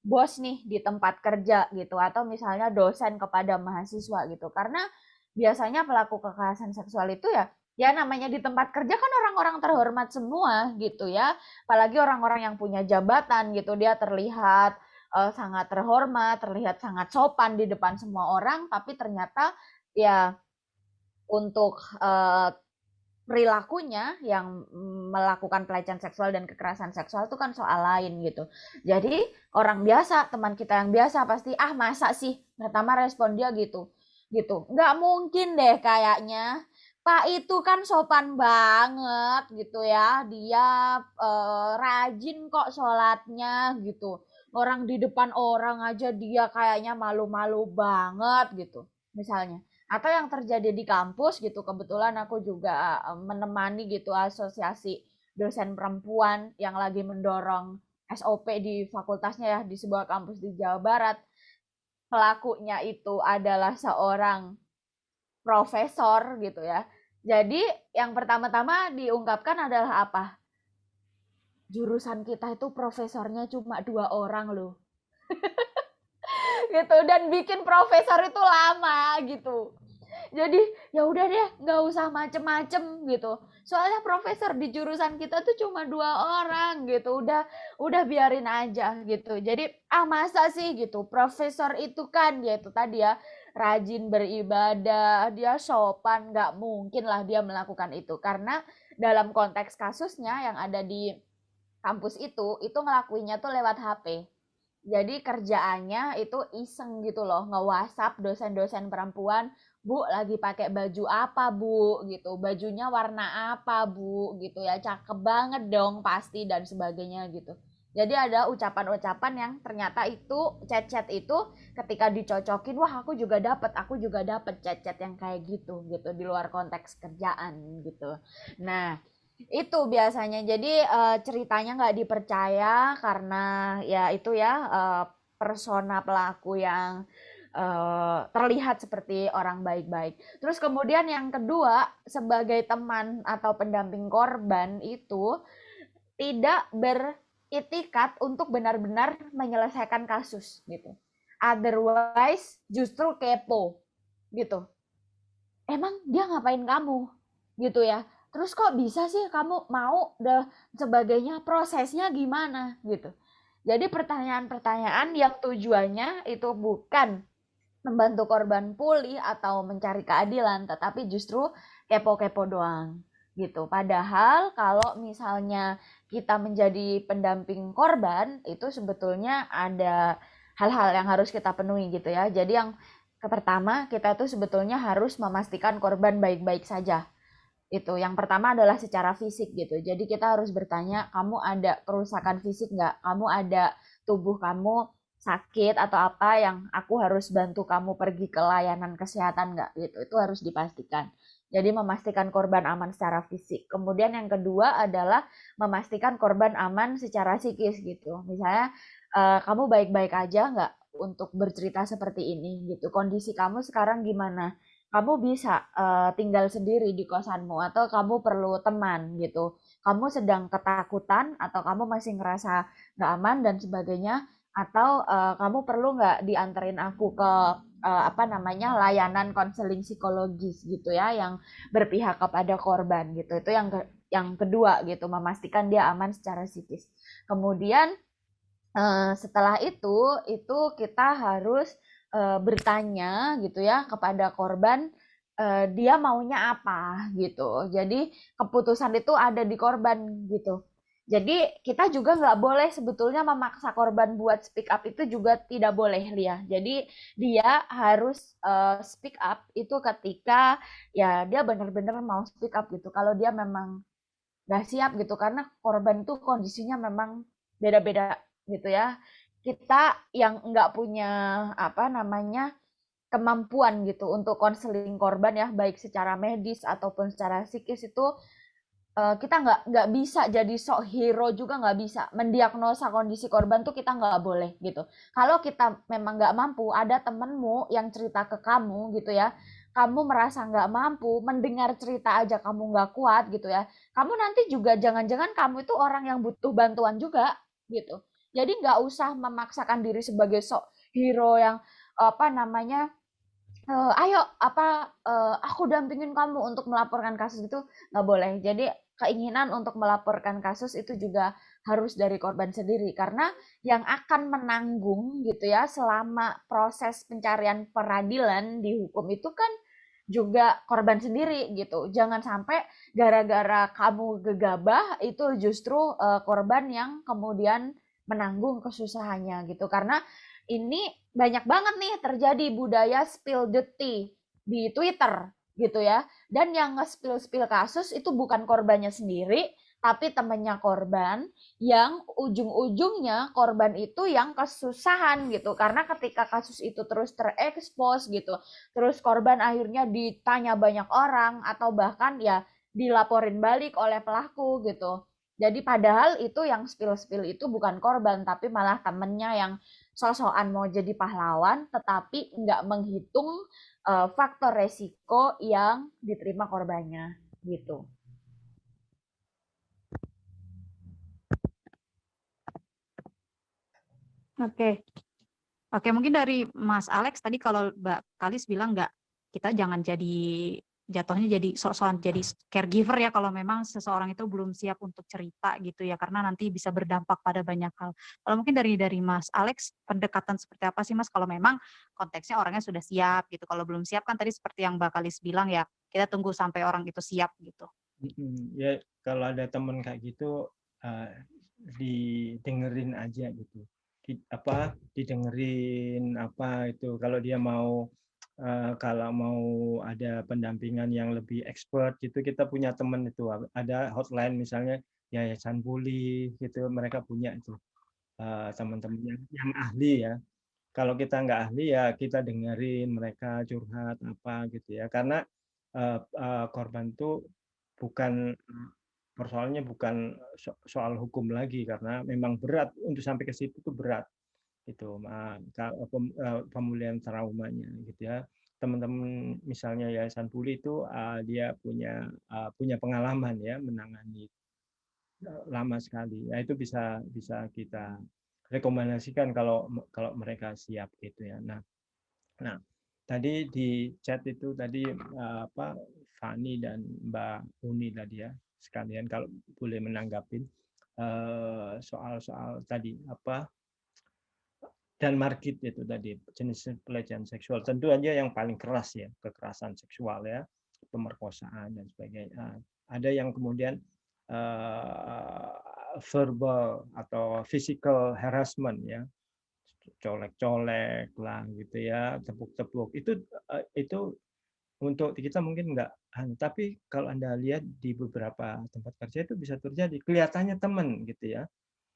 bos nih di tempat kerja gitu, atau misalnya dosen kepada mahasiswa gitu. Karena biasanya pelaku kekerasan seksual itu ya namanya di tempat kerja kan orang-orang terhormat semua gitu ya. Apalagi orang-orang yang punya jabatan gitu, dia terlihat sangat terhormat, terlihat sangat sopan di depan semua orang, tapi ternyata ya untuk perilakunya yang melakukan pelecehan seksual dan kekerasan seksual itu kan soal lain gitu. Jadi orang biasa, teman kita yang biasa pasti masa sih, pertama respon dia gitu. Nggak mungkin deh kayaknya. Pak itu kan sopan banget gitu ya. Dia rajin kok sholatnya gitu. Orang di depan orang aja dia kayaknya malu-malu banget gitu. Misalnya. Atau yang terjadi di kampus gitu, kebetulan aku juga menemani gitu asosiasi dosen perempuan yang lagi mendorong SOP di fakultasnya ya, di sebuah kampus di Jawa Barat. Pelakunya itu adalah seorang profesor gitu ya. Jadi yang pertama-tama diungkapkan adalah apa? Jurusan kita itu profesornya cuma 2 orang loh. Gitu, dan bikin profesor itu lama gitu. Jadi ya udah deh, nggak usah macem-macem gitu. Soalnya profesor di jurusan kita tuh cuma 2 orang gitu. Udah biarin aja gitu. Jadi masa sih gitu. Profesor itu kan dia itu tadi ya rajin beribadah, dia sopan, nggak mungkin lah dia melakukan itu. Karena dalam konteks kasusnya yang ada di kampus itu ngelakuinnya tuh lewat HP. Jadi kerjaannya itu iseng gitu loh, nge-WhatsApp dosen-dosen perempuan, Bu lagi pakai baju apa Bu gitu, bajunya warna apa Bu gitu ya, cakep banget dong pasti dan sebagainya gitu. Jadi ada ucapan-ucapan yang ternyata itu chat-chat itu ketika dicocokin, wah aku juga dapet chat-chat yang kayak gitu di luar konteks kerjaan gitu. Nah, itu biasanya. Jadi ceritanya nggak dipercaya karena ya itu ya persona pelaku yang terlihat seperti orang baik-baik. Terus kemudian yang kedua, sebagai teman atau pendamping korban itu tidak beritikat untuk benar-benar menyelesaikan kasus gitu. Otherwise justru kepo gitu. Emang dia ngapain kamu gitu ya, terus kok bisa sih kamu mau dan sebagainya, prosesnya gimana gitu. Jadi pertanyaan-pertanyaan yang tujuannya itu bukan membantu korban pulih atau mencari keadilan, tetapi justru kepo-kepo doang gitu. Padahal kalau misalnya kita menjadi pendamping korban itu sebetulnya ada hal-hal yang harus kita penuhi gitu ya. Jadi yang pertama kita tuh sebetulnya harus memastikan korban baik-baik saja. Itu yang pertama adalah secara fisik gitu. Jadi kita harus bertanya, kamu ada kerusakan fisik nggak? Kamu ada tubuh kamu sakit atau apa yang aku harus bantu kamu pergi ke layanan kesehatan nggak gitu. Itu harus dipastikan. Jadi memastikan korban aman secara fisik. Kemudian yang kedua adalah memastikan korban aman secara psikis gitu. Misalnya kamu baik-baik aja nggak untuk bercerita seperti ini gitu. Kondisi kamu sekarang gimana? Kamu bisa tinggal sendiri di kosanmu atau kamu perlu teman gitu. Kamu sedang ketakutan atau kamu masih ngerasa nggak aman dan sebagainya, atau kamu perlu nggak dianterin aku ke layanan konseling psikologis gitu ya yang berpihak kepada korban gitu. Itu yang kedua gitu, memastikan dia aman secara psikis. Kemudian setelah itu kita harus bertanya gitu ya kepada korban, dia maunya apa gitu. Jadi keputusan itu ada di korban gitu. Jadi kita juga nggak boleh sebetulnya memaksa korban buat speak up, itu juga tidak boleh Lia. Jadi dia harus speak up itu ketika ya dia benar-benar mau speak up gitu. Kalau dia memang nggak siap gitu, karena korban itu kondisinya memang beda-beda gitu ya. Kita yang nggak punya kemampuan gitu untuk konseling korban ya, baik secara medis ataupun secara psikis itu kita nggak bisa jadi sok hero juga, nggak bisa mendiagnosa kondisi korban tuh, kita nggak boleh gitu. Kalau kita memang nggak mampu, ada temenmu yang cerita ke kamu gitu ya, kamu merasa nggak mampu mendengar cerita aja kamu nggak kuat gitu ya, kamu nanti juga jangan-jangan kamu itu orang yang butuh bantuan juga gitu. Jadi nggak usah memaksakan diri sebagai sok hero yang ayo aku dampingin kamu untuk melaporkan kasus, itu nggak boleh. Jadi keinginan untuk melaporkan kasus itu juga harus dari korban sendiri, karena yang akan menanggung gitu ya selama proses pencarian peradilan di hukum itu kan juga korban sendiri gitu. Jangan sampai gara-gara kamu gegabah itu justru korban yang kemudian menanggung kesusahannya gitu. Karena ini banyak banget nih terjadi budaya spill the tea di Twitter gitu ya. Dan yang nge-spill kasus itu bukan korbannya sendiri, tapi temannya korban, yang ujung-ujungnya korban itu yang kesusahan gitu. Karena ketika kasus itu terus terekspos gitu, terus korban akhirnya ditanya banyak orang atau bahkan ya dilaporin balik oleh pelaku gitu. Jadi padahal itu yang spill-spill itu bukan korban, tapi malah temennya yang sosokan mau jadi pahlawan, tetapi nggak menghitung faktor resiko yang diterima korbannya gitu. Oke. Oke, mungkin dari Mas Alex tadi kalau Mbak Kalis bilang kita jangan jatuhnya jadi sok-sokan jadi caregiver ya kalau memang seseorang itu belum siap untuk cerita gitu ya, karena nanti bisa berdampak pada banyak hal. Kalau mungkin dari Mas Alex, pendekatan seperti apa sih Mas kalau memang konteksnya orangnya sudah siap gitu. Kalau belum siap kan tadi seperti yang Mbak Kalis bilang ya, kita tunggu sampai orang itu siap gitu. Ya kalau ada teman kayak gitu didengerin aja gitu. Didengerin apa itu kalau dia mau kalau mau ada pendampingan yang lebih expert gitu, kita punya teman itu ada hotline misalnya Yayasan Pulih gitu, mereka punya itu teman-teman yang ahli ya. Kalau kita nggak ahli ya kita dengerin mereka curhat apa gitu ya, karena korban itu bukan persoalannya bukan soal hukum lagi, karena memang berat untuk sampai ke situ tuh berat itu pemulihan traumanya gitu ya. Teman-teman misalnya Yayasan Pulih itu dia punya pengalaman ya menangani lama sekali. Nah, itu bisa kita rekomendasikan kalau mereka siap gitu ya. Nah, tadi di chat itu tadi Fani dan Mbak Uni tadi ya, sekalian kalau boleh menanggapin soal-soal tadi dan market itu tadi jenis pelecehan seksual. Tentu aja yang paling keras ya, kekerasan seksual ya, pemerkosaan dan sebagainya. Ada yang kemudian verbal atau physical harassment ya, colek-colek lah gitu ya, tepuk-tepuk. Itu untuk kita mungkin enggak, tapi kalau Anda lihat di beberapa tempat kerja itu bisa terjadi. Kelihatannya teman gitu ya.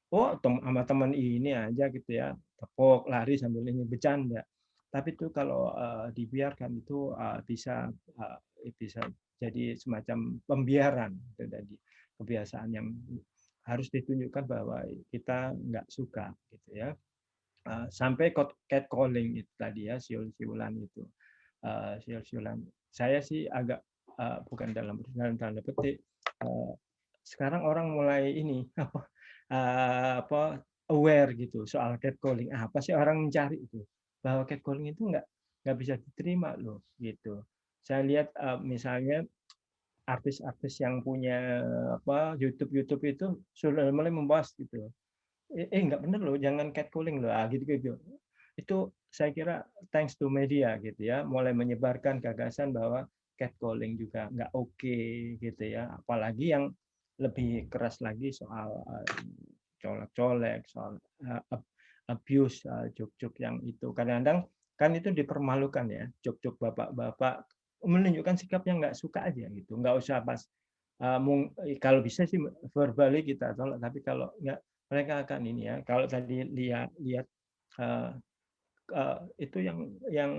Oh, sama teman ini aja gitu ya, tepuk, lari sambil ini bercanda. Tapi itu kalau dibiarkan itu bisa jadi semacam pembiaran itu tadi, kebiasaan yang harus ditunjukkan bahwa kita nggak suka gitu ya. Sampai catcalling itu tadi ya, siul-siulan itu. Siul-siulan. Saya sih agak bukan dalam tanda petik, sekarang orang mulai ini aware gitu soal catcalling. Apa sih orang mencari itu? Bahwa catcalling itu nggak bisa diterima loh gitu. Saya lihat misalnya artis-artis yang punya YouTube itu sudah mulai membahas gitu. Nggak bener loh, jangan catcalling loh, gitu-gitu. Itu saya kira thanks to media gitu ya, mulai menyebarkan gagasan bahwa catcalling juga nggak oke gitu ya. Apalagi yang lebih keras lagi soal colek-colek, soal abuse, joke-joke yang itu. Kadang-kadang kan itu dipermalukan ya, joke-joke bapak-bapak menunjukkan sikap yang nggak suka aja gitu. Nggak usah pas kalau bisa sih verbally kita tolak, tapi kalau nggak mereka akan ini ya. Kalau tadi lihat itu yang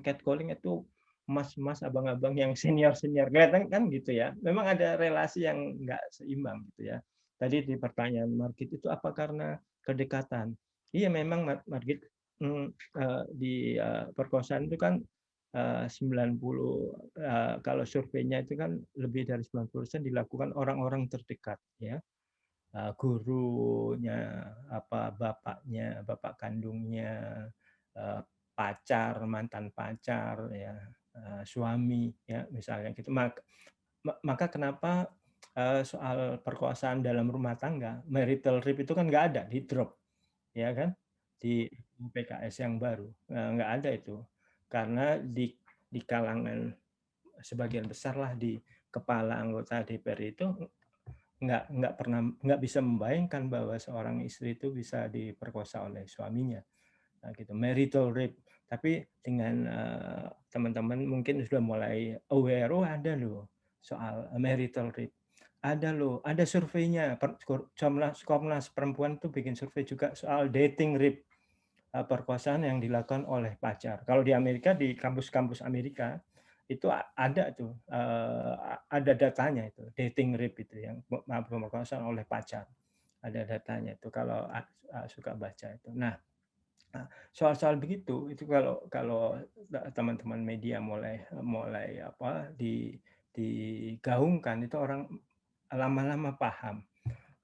catcalling itu mas-mas, abang-abang yang senior-senior kelihatan kan gitu ya. Memang ada relasi yang nggak seimbang gitu ya. Tadi di pertanyaan Margit itu apa karena kedekatan? Iya memang Margit di perkosaan itu kan 90 kalau surveinya itu kan lebih dari 90% dilakukan orang-orang terdekat ya. Gurunya, bapaknya, bapak kandungnya, pacar, mantan pacar, ya, suami, ya, misalnya gitu. Maka kenapa soal perkosaan dalam rumah tangga, marital rape itu kan nggak ada, di drop, ya kan, di PKS yang baru, nggak ada itu, karena di kalangan sebagian besar lah di kepala anggota DPR itu nggak bisa membayangkan bahwa seorang istri itu bisa diperkosa oleh suaminya. Nah, gitu, marital rape. Tapi dengan teman-teman mungkin sudah mulai aware, oh ada loh soal marital rape. Ada loh, ada surveinya. Komnas Perempuan itu bikin survei juga soal dating rape, perkosaan yang dilakukan oleh pacar. Kalau di Amerika, di kampus-kampus Amerika itu ada tuh, ada datanya itu, dating rape itu yang pemerkosaan oleh pacar. Ada datanya itu kalau suka baca itu. Nah, soal-soal begitu itu kalau teman-teman media mulai digaungkan itu orang lama-lama paham.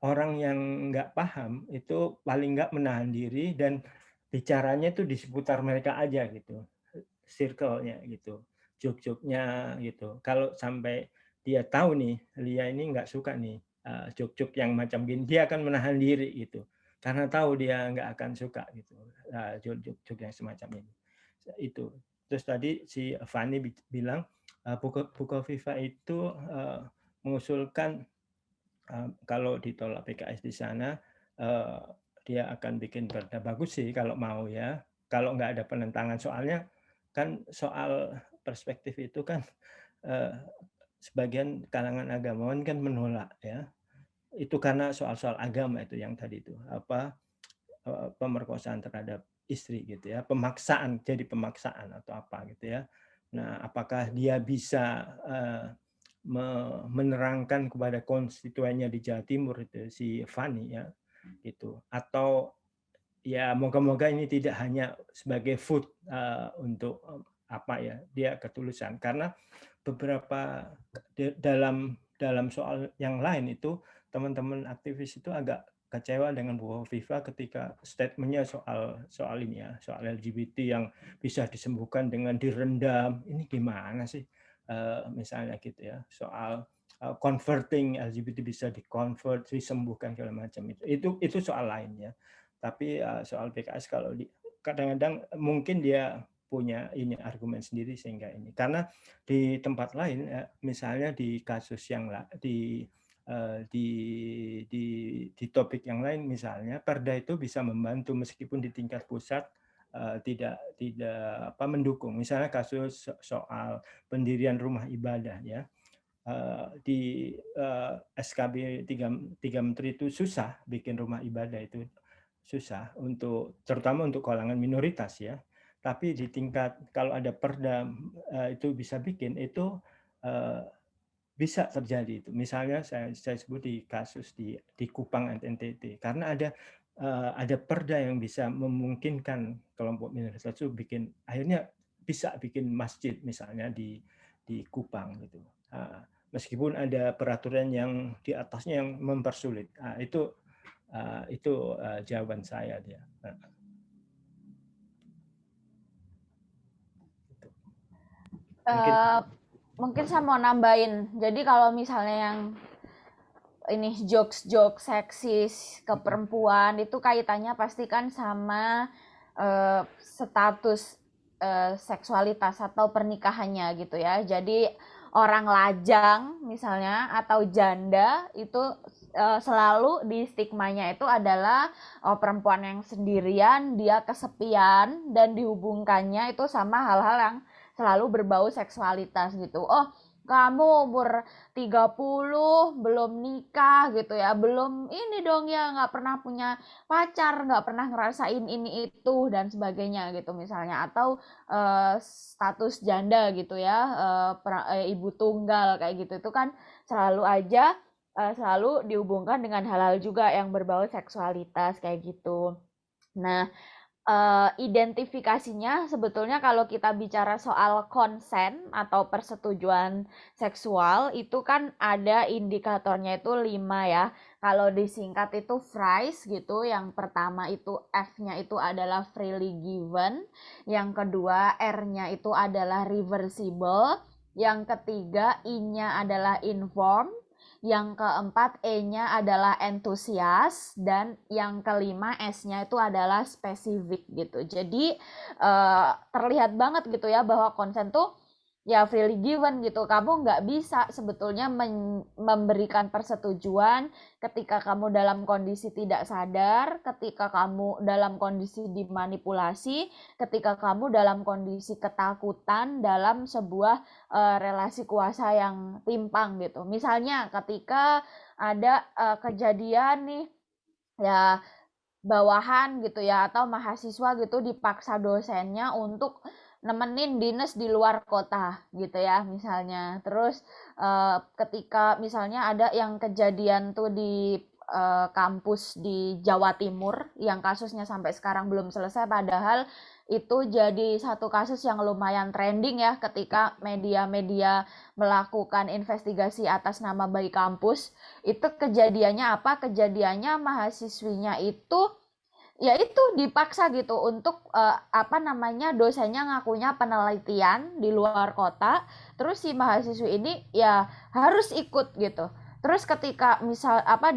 Orang yang nggak paham itu paling nggak menahan diri dan bicaranya itu di seputar mereka aja gitu, circle-nya gitu, joke-joke-nya gitu. Kalau sampai dia tahu nih, Lia ini nggak suka nih joke-joke yang macam gini, dia akan menahan diri gitu. Karena tahu dia nggak akan suka gitu, joke-joke yang semacam ini. Itu. Terus tadi si Fani bilang Bukoviva itu mengusulkan kalau ditolak PKS di sana, dia akan bikin perda. Bagus sih kalau mau ya. Kalau nggak ada penentangan, soalnya kan soal perspektif itu kan sebagian kalangan agamawan kan menolak ya. Itu karena soal-soal agama itu yang tadi itu pemerkosaan terhadap istri gitu ya, pemaksaan, jadi pemaksaan atau apa gitu ya. Nah, apakah dia bisa menerangkan kepada konstituennya di Jawa Timur itu si Fani ya gitu, atau ya moga-moga ini tidak hanya sebagai food untuk apa ya, dia ketulusan, karena beberapa dalam soal yang lain itu teman-teman aktivis itu agak kecewa dengan Bukoviva ketika statementnya soal ini ya, soal LGBT yang bisa disembuhkan dengan direndam. Ini gimana sih? Misalnya gitu ya, soal converting LGBT bisa di-convert, disembuhkan segala macam itu soal lain ya. Tapi soal PKS kalau kadang-kadang mungkin dia punya ini argumen sendiri sehingga ini, karena di tempat lain misalnya di kasus yang di topik yang lain misalnya perda itu bisa membantu meskipun di tingkat pusat tidak mendukung. Misalnya kasus soal pendirian rumah ibadah ya, di SKB 3 Menteri itu susah bikin rumah ibadah, itu susah terutama untuk kalangan minoritas ya. Tapi di tingkat kalau ada perda itu bisa bikin itu bisa terjadi itu. Misalnya saya sebut di kasus di Kupang NTT, karena ada perda yang bisa memungkinkan kelompok minoritas itu akhirnya bisa bikin masjid misalnya di Kupang gitu. Meskipun ada peraturan yang di atasnya yang mempersulit. Itu jawaban saya dia. Mungkin saya mau nambahin. Jadi kalau misalnya yang ini jokes seksis ke perempuan itu kaitannya pasti kan sama status seksualitas atau pernikahannya gitu ya. Jadi orang lajang misalnya atau janda itu selalu di stigmanya itu adalah perempuan yang sendirian, dia kesepian, dan dihubungkannya itu sama hal-hal yang selalu berbau seksualitas gitu. Oh, kamu umur 30 belum nikah gitu ya, belum ini dong ya, nggak pernah punya pacar, nggak pernah ngerasain ini itu dan sebagainya gitu misalnya, atau status janda gitu ya, ibu tunggal kayak gitu, itu kan selalu dihubungkan dengan hal-hal juga yang berbau seksualitas kayak gitu. Nah, identifikasinya sebetulnya kalau kita bicara soal konsen atau persetujuan seksual itu kan ada indikatornya itu 5 ya. Kalau disingkat itu FRIES gitu. Yang pertama itu F-nya itu adalah freely given, yang kedua R-nya itu adalah reversible, yang ketiga I-nya adalah informed, yang keempat E-nya adalah entusias, dan yang kelima S-nya itu adalah spesifik gitu. Jadi terlihat banget gitu ya bahwa konsen tuh ya freely given gitu. Kamu nggak bisa sebetulnya memberikan persetujuan ketika kamu dalam kondisi tidak sadar, ketika kamu dalam kondisi dimanipulasi, ketika kamu dalam kondisi ketakutan dalam sebuah relasi kuasa yang timpang gitu. Misalnya ketika ada kejadian nih ya bawahan gitu ya atau mahasiswa gitu dipaksa dosennya untuk nemenin dinas di luar kota gitu ya misalnya. Terus ketika misalnya ada yang kejadian tuh di kampus di Jawa Timur yang kasusnya sampai sekarang belum selesai, padahal itu jadi satu kasus yang lumayan trending ya ketika media-media melakukan investigasi atas nama baik kampus. Itu kejadiannya apa? Kejadiannya mahasiswinya itu ya itu dipaksa gitu untuk dosennya ngakunya penelitian di luar kota, terus si mahasiswi ini ya harus ikut gitu. Terus ketika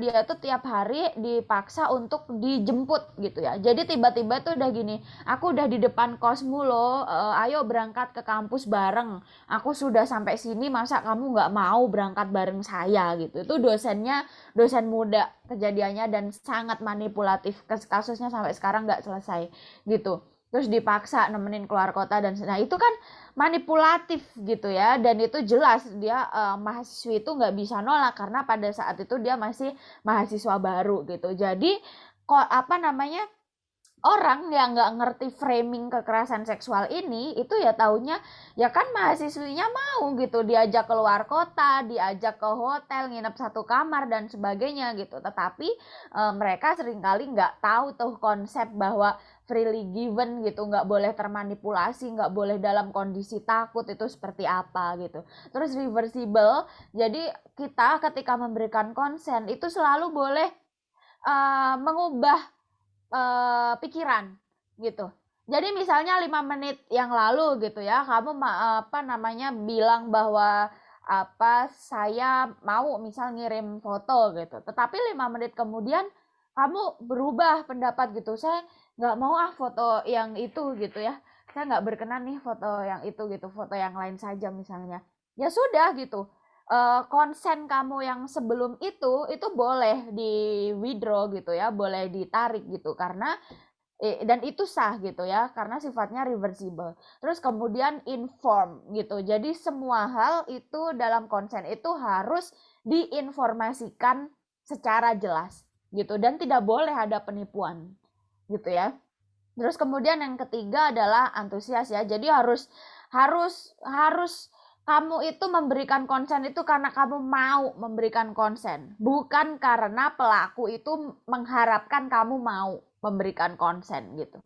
dia tuh tiap hari dipaksa untuk dijemput gitu ya. Jadi tiba-tiba tuh udah gini, aku udah di depan kosmu loh, ayo berangkat ke kampus bareng. Aku sudah sampai sini, masa kamu nggak mau berangkat bareng saya gitu. Itu dosen muda kejadiannya dan sangat manipulatif. Kasusnya sampai sekarang nggak selesai gitu. Terus dipaksa nemenin keluar kota dan nah itu kan manipulatif gitu ya, dan itu jelas dia mahasiswi itu nggak bisa nolak karena pada saat itu dia masih mahasiswa baru gitu. Jadi orang yang nggak ngerti framing kekerasan seksual ini itu ya taunya ya kan mahasiswinya mau gitu diajak keluar kota, diajak ke hotel, nginep satu kamar dan sebagainya gitu. Tetapi mereka seringkali nggak tahu tuh konsep bahwa freely given gitu, nggak boleh termanipulasi, nggak boleh dalam kondisi takut itu seperti apa gitu. Terus reversible, jadi kita ketika memberikan konsen itu selalu boleh mengubah pikiran gitu. Jadi misalnya 5 menit yang lalu gitu ya, kamu bilang bahwa saya mau misal ngirim foto gitu. Tetapi 5 menit kemudian kamu berubah pendapat gitu. Saya nggak mau foto yang itu gitu ya. Saya nggak berkenan nih foto yang itu gitu, foto yang lain saja misalnya. Ya sudah gitu. Konsen kamu yang sebelum itu boleh di withdraw gitu ya, boleh ditarik gitu karena dan itu sah gitu ya karena sifatnya reversible. Terus kemudian inform gitu. Jadi semua hal itu dalam konsen itu harus diinformasikan secara jelas gitu dan tidak boleh ada penipuan gitu ya. Terus kemudian yang ketiga adalah antusias ya. Jadi harus kamu itu memberikan konsen itu karena kamu mau memberikan konsen, bukan karena pelaku itu mengharapkan kamu mau memberikan konsen gitu.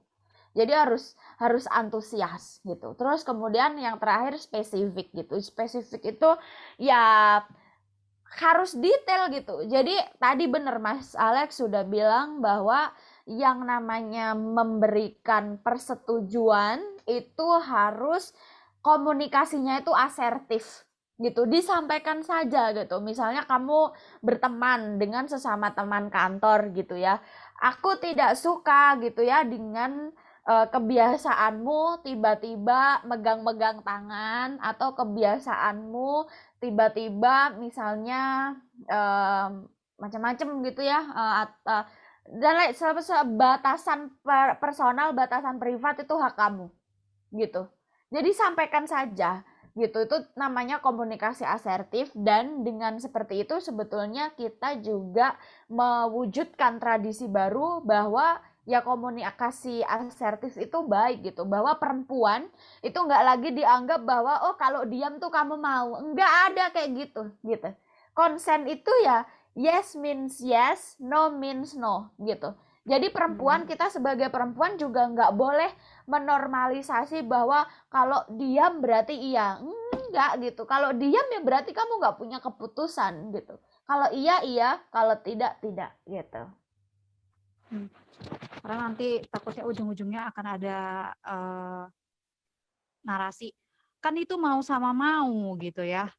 Jadi harus antusias gitu. Terus kemudian yang terakhir spesifik gitu. Spesifik itu ya harus detail gitu. Jadi tadi benar Mas Alex sudah bilang bahwa yang namanya memberikan persetujuan itu harus komunikasinya itu asertif gitu, disampaikan saja gitu. Misalnya kamu berteman dengan sesama teman kantor gitu ya, aku tidak suka gitu ya dengan kebiasaanmu tiba-tiba megang-megang tangan, atau kebiasaanmu tiba-tiba misalnya macam-macam gitu ya, dan batasan personal, batasan privat itu hak kamu gitu. Jadi sampaikan saja gitu, itu namanya komunikasi asertif. Dan dengan seperti itu sebetulnya kita juga mewujudkan tradisi baru bahwa ya komunikasi asertif itu baik gitu, bahwa perempuan itu nggak lagi dianggap bahwa oh kalau diam tuh kamu mau, nggak ada kayak gitu. Konsen itu ya yes means yes, no means no gitu. Jadi perempuan, kita sebagai perempuan juga nggak boleh menormalisasi bahwa kalau diam berarti iya. Enggak gitu. Kalau diam ya berarti kamu nggak punya keputusan gitu. Kalau iya, iya. Kalau tidak, tidak gitu. Karena nanti takutnya ujung-ujungnya akan ada narasi. Kan itu mau sama mau gitu ya,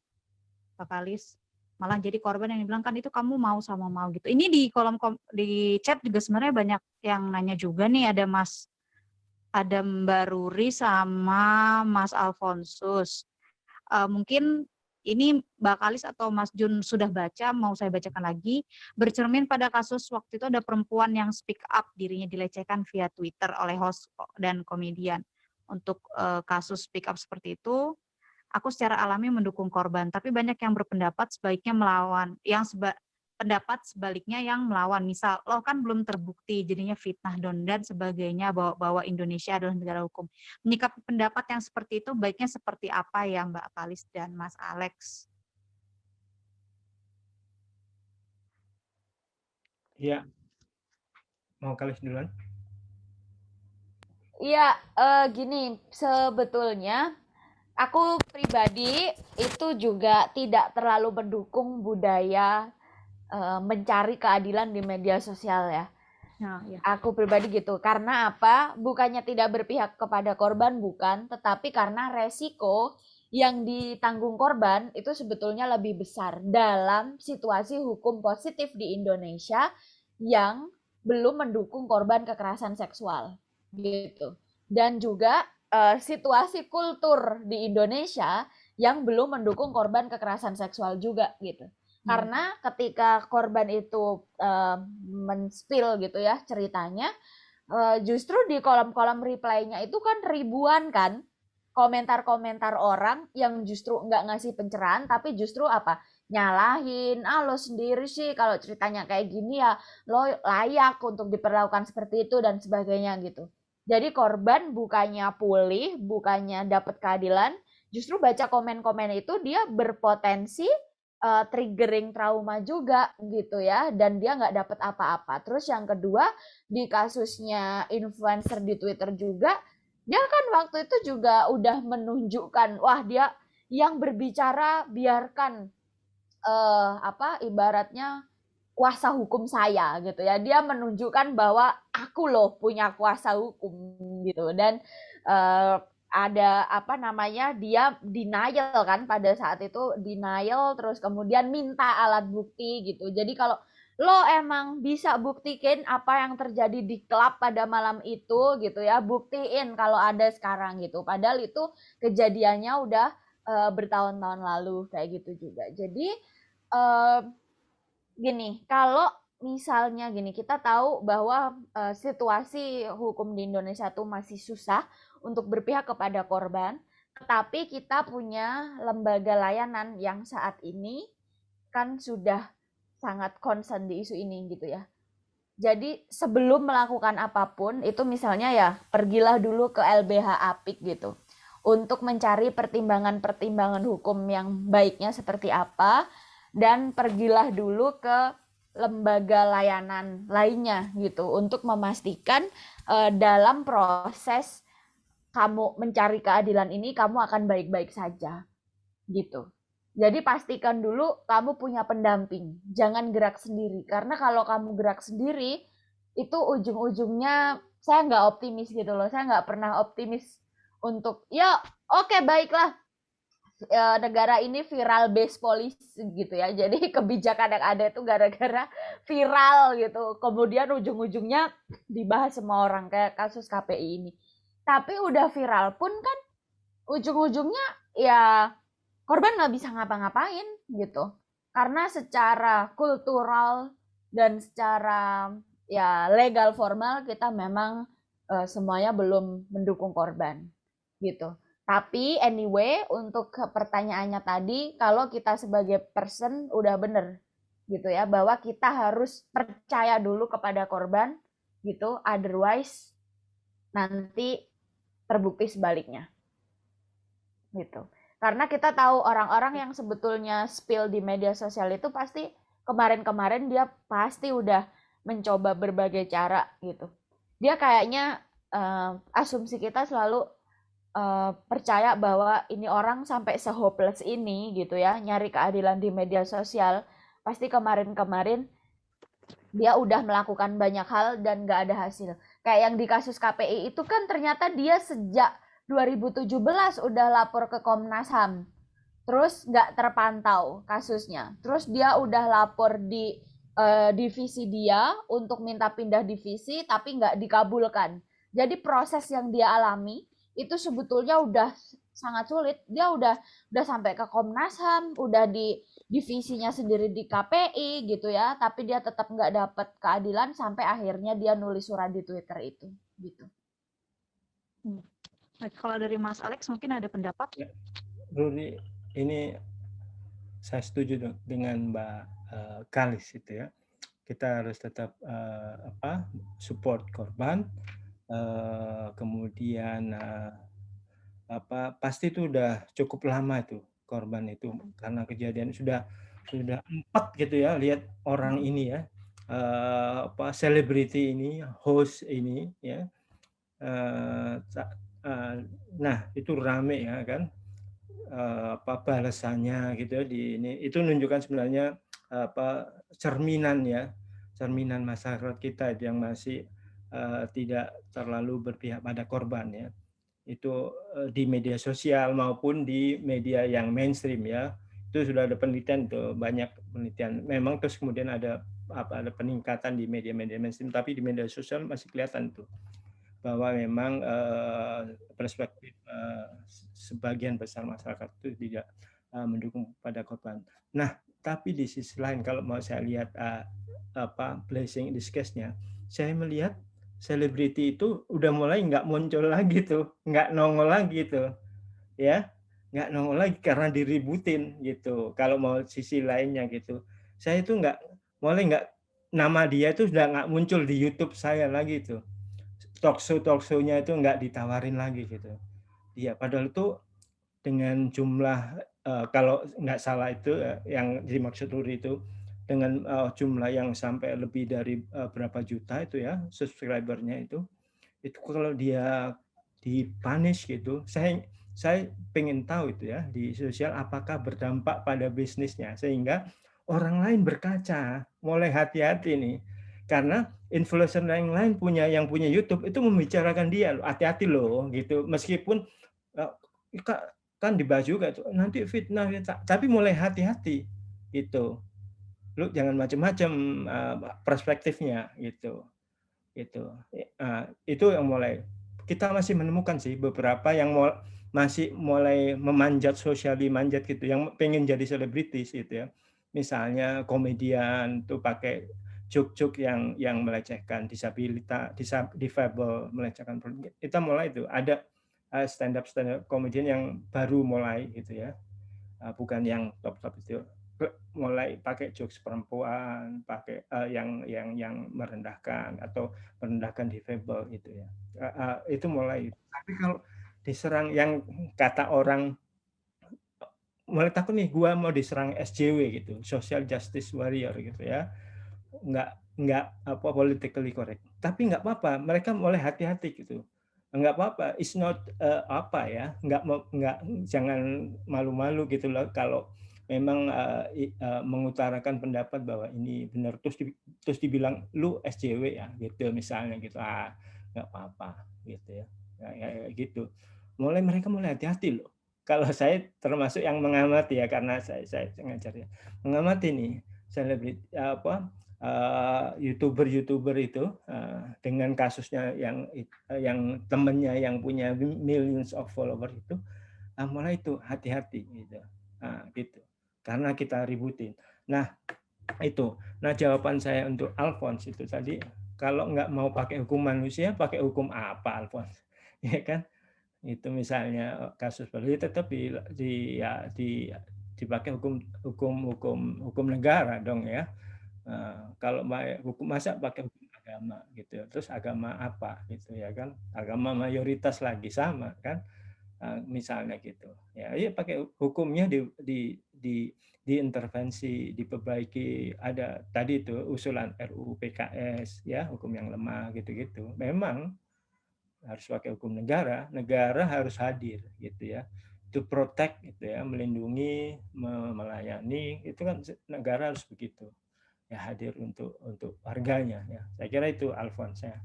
Pak Kalis. Malah jadi korban yang dibilang kan itu kamu mau sama mau gitu. Ini di kolom di chat juga sebenarnya banyak yang nanya juga nih, ada Mbak Ruri sama Mas Alfonsus. Mungkin ini Mbak Kalis atau Mas Jun sudah baca, mau saya bacakan lagi. Bercermin pada kasus waktu itu ada perempuan yang speak up, dirinya dilecehkan via Twitter oleh host dan komedian. Untuk kasus speak up seperti itu, aku secara alami mendukung korban, tapi banyak yang berpendapat sebaiknya melawan, pendapat sebaliknya yang melawan. Misal, lo kan belum terbukti, jadinya fitnah dan sebagainya, bahwa Indonesia adalah negara hukum. Menyikapi pendapat yang seperti itu, baiknya seperti apa ya Mbak Kalis dan Mas Alex? Ya, mau Kalis duluan? Iya, gini, sebetulnya aku pribadi itu juga tidak terlalu mendukung budaya mencari keadilan di media sosial ya. Nah, ya. Aku pribadi gitu. Karena apa? Bukannya tidak berpihak kepada korban, bukan. Tetapi karena resiko yang ditanggung korban itu sebetulnya lebih besar dalam situasi hukum positif di Indonesia yang belum mendukung korban kekerasan seksual. Gitu. Dan juga situasi kultur di Indonesia yang belum mendukung korban kekerasan seksual juga gitu. Karena ketika korban itu men-spill gitu ya ceritanya, justru di kolom-kolom reply-nya itu kan ribuan kan komentar-komentar orang yang justru nggak ngasih pencerahan, tapi justru apa? Nyalahin, lo sendiri sih kalau ceritanya kayak gini ya lo layak untuk diperlakukan seperti itu dan sebagainya gitu. Jadi korban bukannya pulih, bukannya dapat keadilan, justru baca komen-komen itu dia berpotensi triggering trauma juga gitu ya, dan dia nggak dapat apa-apa. Terus yang kedua, di kasusnya influencer di Twitter juga, dia kan waktu itu juga udah menunjukkan, wah dia yang berbicara biarkan ibaratnya kuasa hukum saya gitu ya. Dia menunjukkan bahwa aku loh punya kuasa hukum gitu, dan ada dia denial kan, pada saat itu denial, terus kemudian minta alat bukti gitu. Jadi kalau lo emang bisa buktikan apa yang terjadi di klub pada malam itu gitu ya, buktiin kalau ada sekarang gitu. Padahal itu kejadiannya udah bertahun-tahun lalu kayak gitu juga. Jadi gini, kalau misalnya gini, kita tahu bahwa situasi hukum di Indonesia tuh masih susah untuk berpihak kepada korban, tetapi kita punya lembaga layanan yang saat ini kan sudah sangat concern di isu ini gitu ya. Jadi sebelum melakukan apapun itu misalnya ya pergilah dulu ke LBH Apik gitu untuk mencari pertimbangan-pertimbangan hukum yang baiknya seperti apa, dan pergilah dulu ke lembaga layanan lainnya gitu untuk memastikan dalam proses kamu mencari keadilan ini kamu akan baik-baik saja gitu. Jadi pastikan dulu kamu punya pendamping, jangan gerak sendiri. Karena kalau kamu gerak sendiri, itu ujung-ujungnya saya nggak optimis gitu loh. Saya nggak pernah optimis untuk, ya oke, baiklah, negara ini viral based policy gitu ya. Jadi kebijakan yang ada itu gara-gara viral gitu. Kemudian ujung-ujungnya dibahas semua orang kayak kasus KPI ini. Tapi udah viral pun kan ujung-ujungnya ya korban nggak bisa ngapa-ngapain gitu. Karena secara kultural dan secara ya legal formal kita memang semuanya belum mendukung korban gitu. Tapi anyway, untuk pertanyaannya tadi, kalau kita sebagai person udah bener gitu ya, bahwa kita harus percaya dulu kepada korban gitu, otherwise nanti terbukti sebaliknya gitu. Karena kita tahu orang-orang yang sebetulnya spill di media sosial itu pasti kemarin-kemarin dia pasti udah mencoba berbagai cara gitu. Dia kayaknya asumsi kita selalu percaya bahwa ini orang sampai se-hopeless ini gitu ya, nyari keadilan di media sosial. Pasti kemarin-kemarin dia udah melakukan banyak hal dan gak ada hasil. Kayak yang di kasus KPI itu kan ternyata dia sejak 2017 udah lapor ke Komnas HAM. Terus gak terpantau kasusnya. Terus dia udah lapor di divisi dia untuk minta pindah divisi tapi gak dikabulkan. Jadi proses yang dia alami itu sebetulnya udah sangat sulit. Dia udah sampai ke Komnas HAM, udah di divisinya sendiri di KPI gitu ya, tapi dia tetap nggak dapat keadilan sampai akhirnya dia nulis surat di Twitter itu gitu. Baik, kalau dari Mas Alex mungkin ada pendapat? Ya, Ruri, ini saya setuju dengan Mbak Kalis itu ya. Kita harus tetap support korban, kemudian pasti itu udah cukup lama itu korban itu karena kejadian sudah 4 gitu ya, lihat orang ini ya, selebriti ini, host ini ya, nah itu rame ya kan, balasannya gitu ya di ini, itu menunjukkan sebenarnya cerminan masyarakat kita yang masih tidak terlalu berpihak pada korban ya. Itu di media sosial maupun di media yang mainstream ya, itu sudah ada penelitian tuh, banyak penelitian memang, terus kemudian ada peningkatan di media-media mainstream, tapi di media sosial masih kelihatan tuh bahwa memang perspektif sebagian besar masyarakat itu tidak mendukung pada korban. Nah, tapi di sisi lain kalau mau saya lihat blessing in disguise-nya, saya melihat selebriti itu udah mulai nggak muncul lagi tuh, nggak nongol lagi tuh, ya, nggak nongol lagi karena diributin gitu. Kalau mau sisi lainnya gitu, saya itu mulai nggak, nama dia itu sudah nggak muncul di YouTube saya lagi tuh, talk show-nya itu nggak ditawarin lagi gitu. Iya, padahal itu dengan jumlah kalau nggak salah itu yang dimaksud Ruri itu dengan jumlah yang sampai lebih dari berapa juta itu ya subscribernya itu kalau dia dipunish gitu, saya pengen tahu itu ya di sosial apakah berdampak pada bisnisnya sehingga orang lain berkaca, mulai hati-hati nih, karena influencer yang lain yang punya YouTube itu membicarakan dia loh, hati-hati loh gitu, meskipun kan dibahas juga tuh nanti fitnah, tapi mulai hati-hati gitu, lu jangan macam-macam perspektifnya gitu. Itu yang mulai kita masih menemukan sih beberapa yang masih mulai memanjat, socially manjat gitu, yang pengen jadi selebritis gitu ya, misalnya komedian tuh pakai joke-joke yang melecehkan disabilitas, difabel, melecehkan, kita mulai itu ada stand up komedian yang baru mulai gitu ya, bukan yang top itu, mulai pakai jokes perempuan, pakai yang merendahkan atau merendahkan difabel gitu ya, itu mulai. Tapi kalau diserang yang kata orang mulai takut nih, gua mau diserang SJW gitu, social justice warrior gitu ya, nggak politically correct, tapi nggak apa-apa, mereka mulai hati-hati gitu, nggak apa-apa, it's not nggak jangan malu-malu gitu loh kalau memang mengutarakan pendapat bahwa ini benar, terus dibilang lu SJW ya gitu misalnya gitu, nggak apa-apa gitu ya, gitu, mereka mulai hati-hati loh. Kalau saya termasuk yang mengamati ya, karena saya ngajar ya, mengamati nih selebriti YouTuber itu dengan kasusnya yang temennya yang punya millions of followers itu, mulai itu hati-hati gitu, gitu, karena kita ributin. Nah itu, jawaban saya untuk Alphonse itu tadi, kalau nggak mau pakai hukum manusia, pakai hukum apa Alphonse? Ya kan? Itu misalnya kasus Bali tetap dipakai hukum negara dong ya. Kalau hukum masa pakai hukum agama gitu, terus agama apa gitu ya kan, agama mayoritas lagi sama kan, misalnya gitu ya, pakai hukumnya diintervensi, diperbaiki. Ada tadi itu usulan RUU PKS ya, hukum yang lemah gitu-gitu, memang harus pakai hukum negara harus hadir gitu ya, to protect gitu ya, melindungi, melayani, itu kan negara harus begitu ya, hadir untuk warganya ya. Saya kira itu Alphonse ya.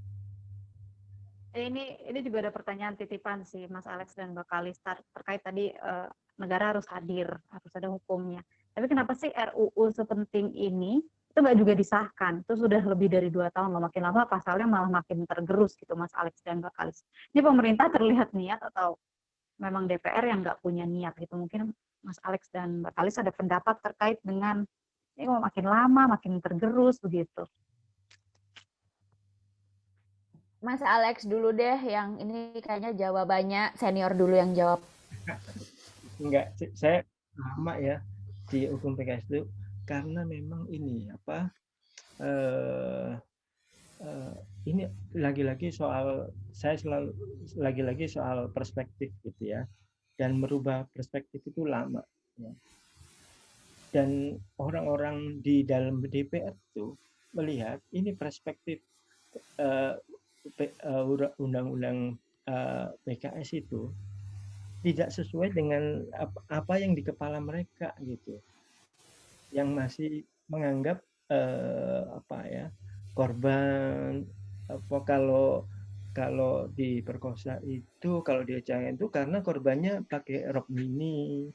Ini juga ada pertanyaan titipan sih Mas Alex dan Mbak Kalis terkait tadi negara harus hadir, harus ada hukumnya. Tapi kenapa sih RUU sepenting ini itu nggak juga disahkan? Itu sudah lebih dari 2 tahun loh, makin lama pasalnya malah makin tergerus gitu Mas Alex dan Mbak Kalis. Ini pemerintah terlihat niat atau memang DPR yang nggak punya niat gitu. Mungkin Mas Alex dan Mbak Kalis ada pendapat terkait dengan ini kok makin lama makin tergerus begitu. Mas Alex dulu deh, yang ini kayaknya jawabannya senior dulu yang jawab. Enggak, saya lama ya di hukum PKS itu karena memang ini apa ini lagi-lagi soal saya selalu lagi-lagi soal perspektif gitu ya, dan merubah perspektif itu lama ya. Dan orang-orang di dalam DPR itu melihat ini perspektif undang-undang PKS itu tidak sesuai dengan apa yang di kepala mereka gitu, yang masih menganggap apa ya, korban apa kalau diperkosa itu, kalau dilecehkan itu karena korbannya pakai rok mini,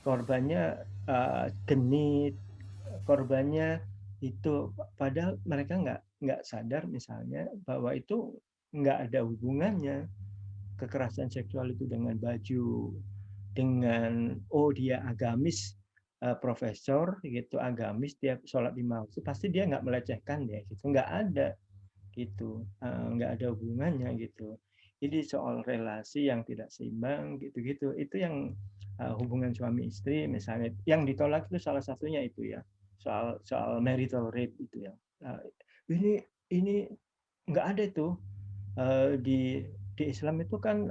korbannya genit, korbannya itu, padahal mereka nggak sadar misalnya bahwa itu nggak ada hubungannya kekerasan seksual itu dengan baju, dengan dia agamis, profesor gitu, agamis, dia sholat di masjid, pasti dia nggak melecehkan ya gitu, nggak ada gitu, nggak ada hubungannya gitu. Jadi soal relasi yang tidak seimbang gitu-gitu, itu yang hubungan suami istri misalnya yang ditolak itu salah satunya itu ya, soal marital rape itu ya. Ini nggak ada itu di Islam itu kan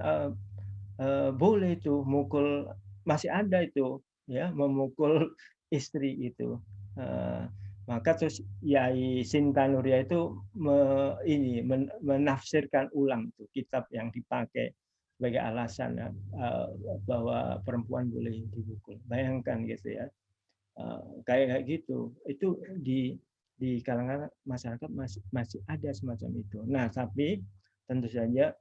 boleh itu mukul, masih ada itu ya, memukul istri itu. Maka terus Yai Sintanuria itu menafsirkan ulang tuh kitab yang dipakai sebagai alasan bahwa perempuan boleh dipukul. Bayangkan gitu ya, kayak gitu. Itu di kalangan masyarakat masih ada semacam itu. Nah, tapi tentu saja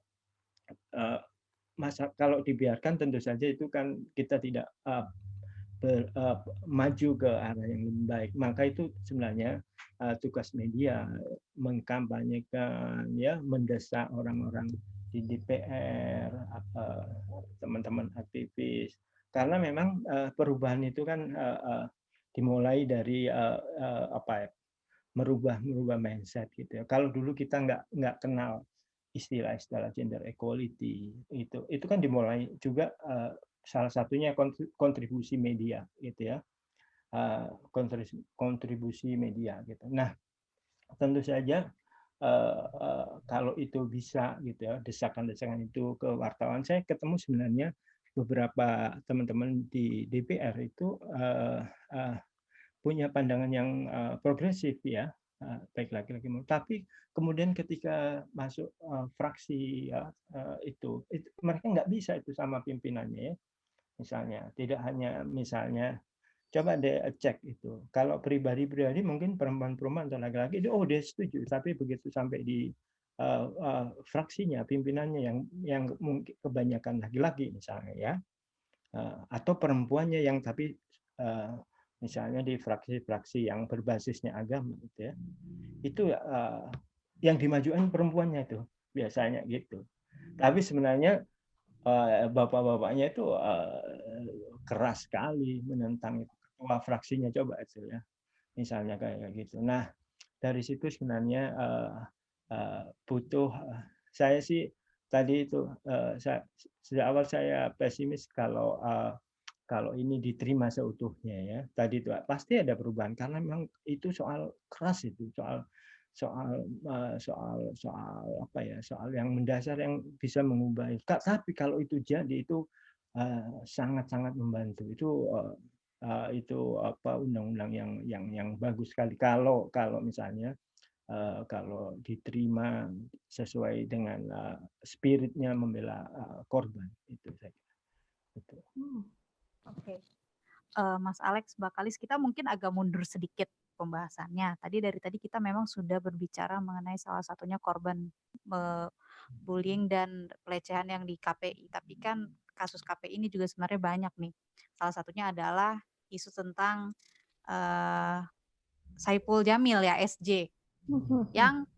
kalau dibiarkan tentu saja itu kan kita tidak maju ke arah yang lebih baik. Maka itu sebenarnya tugas media mengkampanyekan ya, mendesak orang-orang di DPR, teman-teman aktivis, karena memang perubahan itu kan dimulai dari apa ya, merubah mindset gitu ya. Kalau dulu kita nggak kenal istilah-istilah gender equality, itu kan dimulai juga salah satunya kontribusi media gitu ya, kontribusi media gitu. Nah, tentu saja kalau itu bisa gitu ya, desakan-desakan itu ke wartawan, saya ketemu sebenarnya beberapa teman-teman di DPR itu punya pandangan yang progresif ya, baik laki-laki, tapi kemudian ketika masuk fraksi ya, itu mereka nggak bisa itu sama pimpinannya ya, misalnya tidak hanya misalnya coba deh cek itu, kalau pribadi-pribadi mungkin perempuan-perempuan atau laki-laki itu dia setuju, tapi begitu sampai di fraksinya, pimpinannya yang mungkin kebanyakan laki-laki misalnya ya, atau perempuannya yang tapi misalnya di fraksi-fraksi yang berbasisnya agama gitu ya, itu yang dimajukan perempuannya itu biasanya gitu. Tapi sebenarnya bapak-bapaknya itu keras sekali menentang itu. Ketua fraksinya coba itu ya, misalnya kayak gitu. Nah, dari situ sebenarnya butuh, saya sih tadi itu sejak awal saya pesimis kalau ini diterima seutuhnya ya, tadi itu pasti ada perubahan karena memang itu soal keras, itu soal apa ya, soal yang mendasar yang bisa mengubah. Tapi kalau itu jadi itu sangat-sangat membantu. Itu apa, undang-undang yang bagus sekali kalau misalnya kalau diterima sesuai dengan spiritnya membela korban, itu saya kira. Betul. Oke. Mas Alex, Mbak Kalis, kita mungkin agak mundur sedikit pembahasannya. Dari tadi kita memang sudah berbicara mengenai salah satunya korban bullying dan pelecehan yang di KPI. Tapi kan kasus KPI ini juga sebenarnya banyak nih. Salah satunya adalah isu tentang Saipul Jamil ya, SJ, yang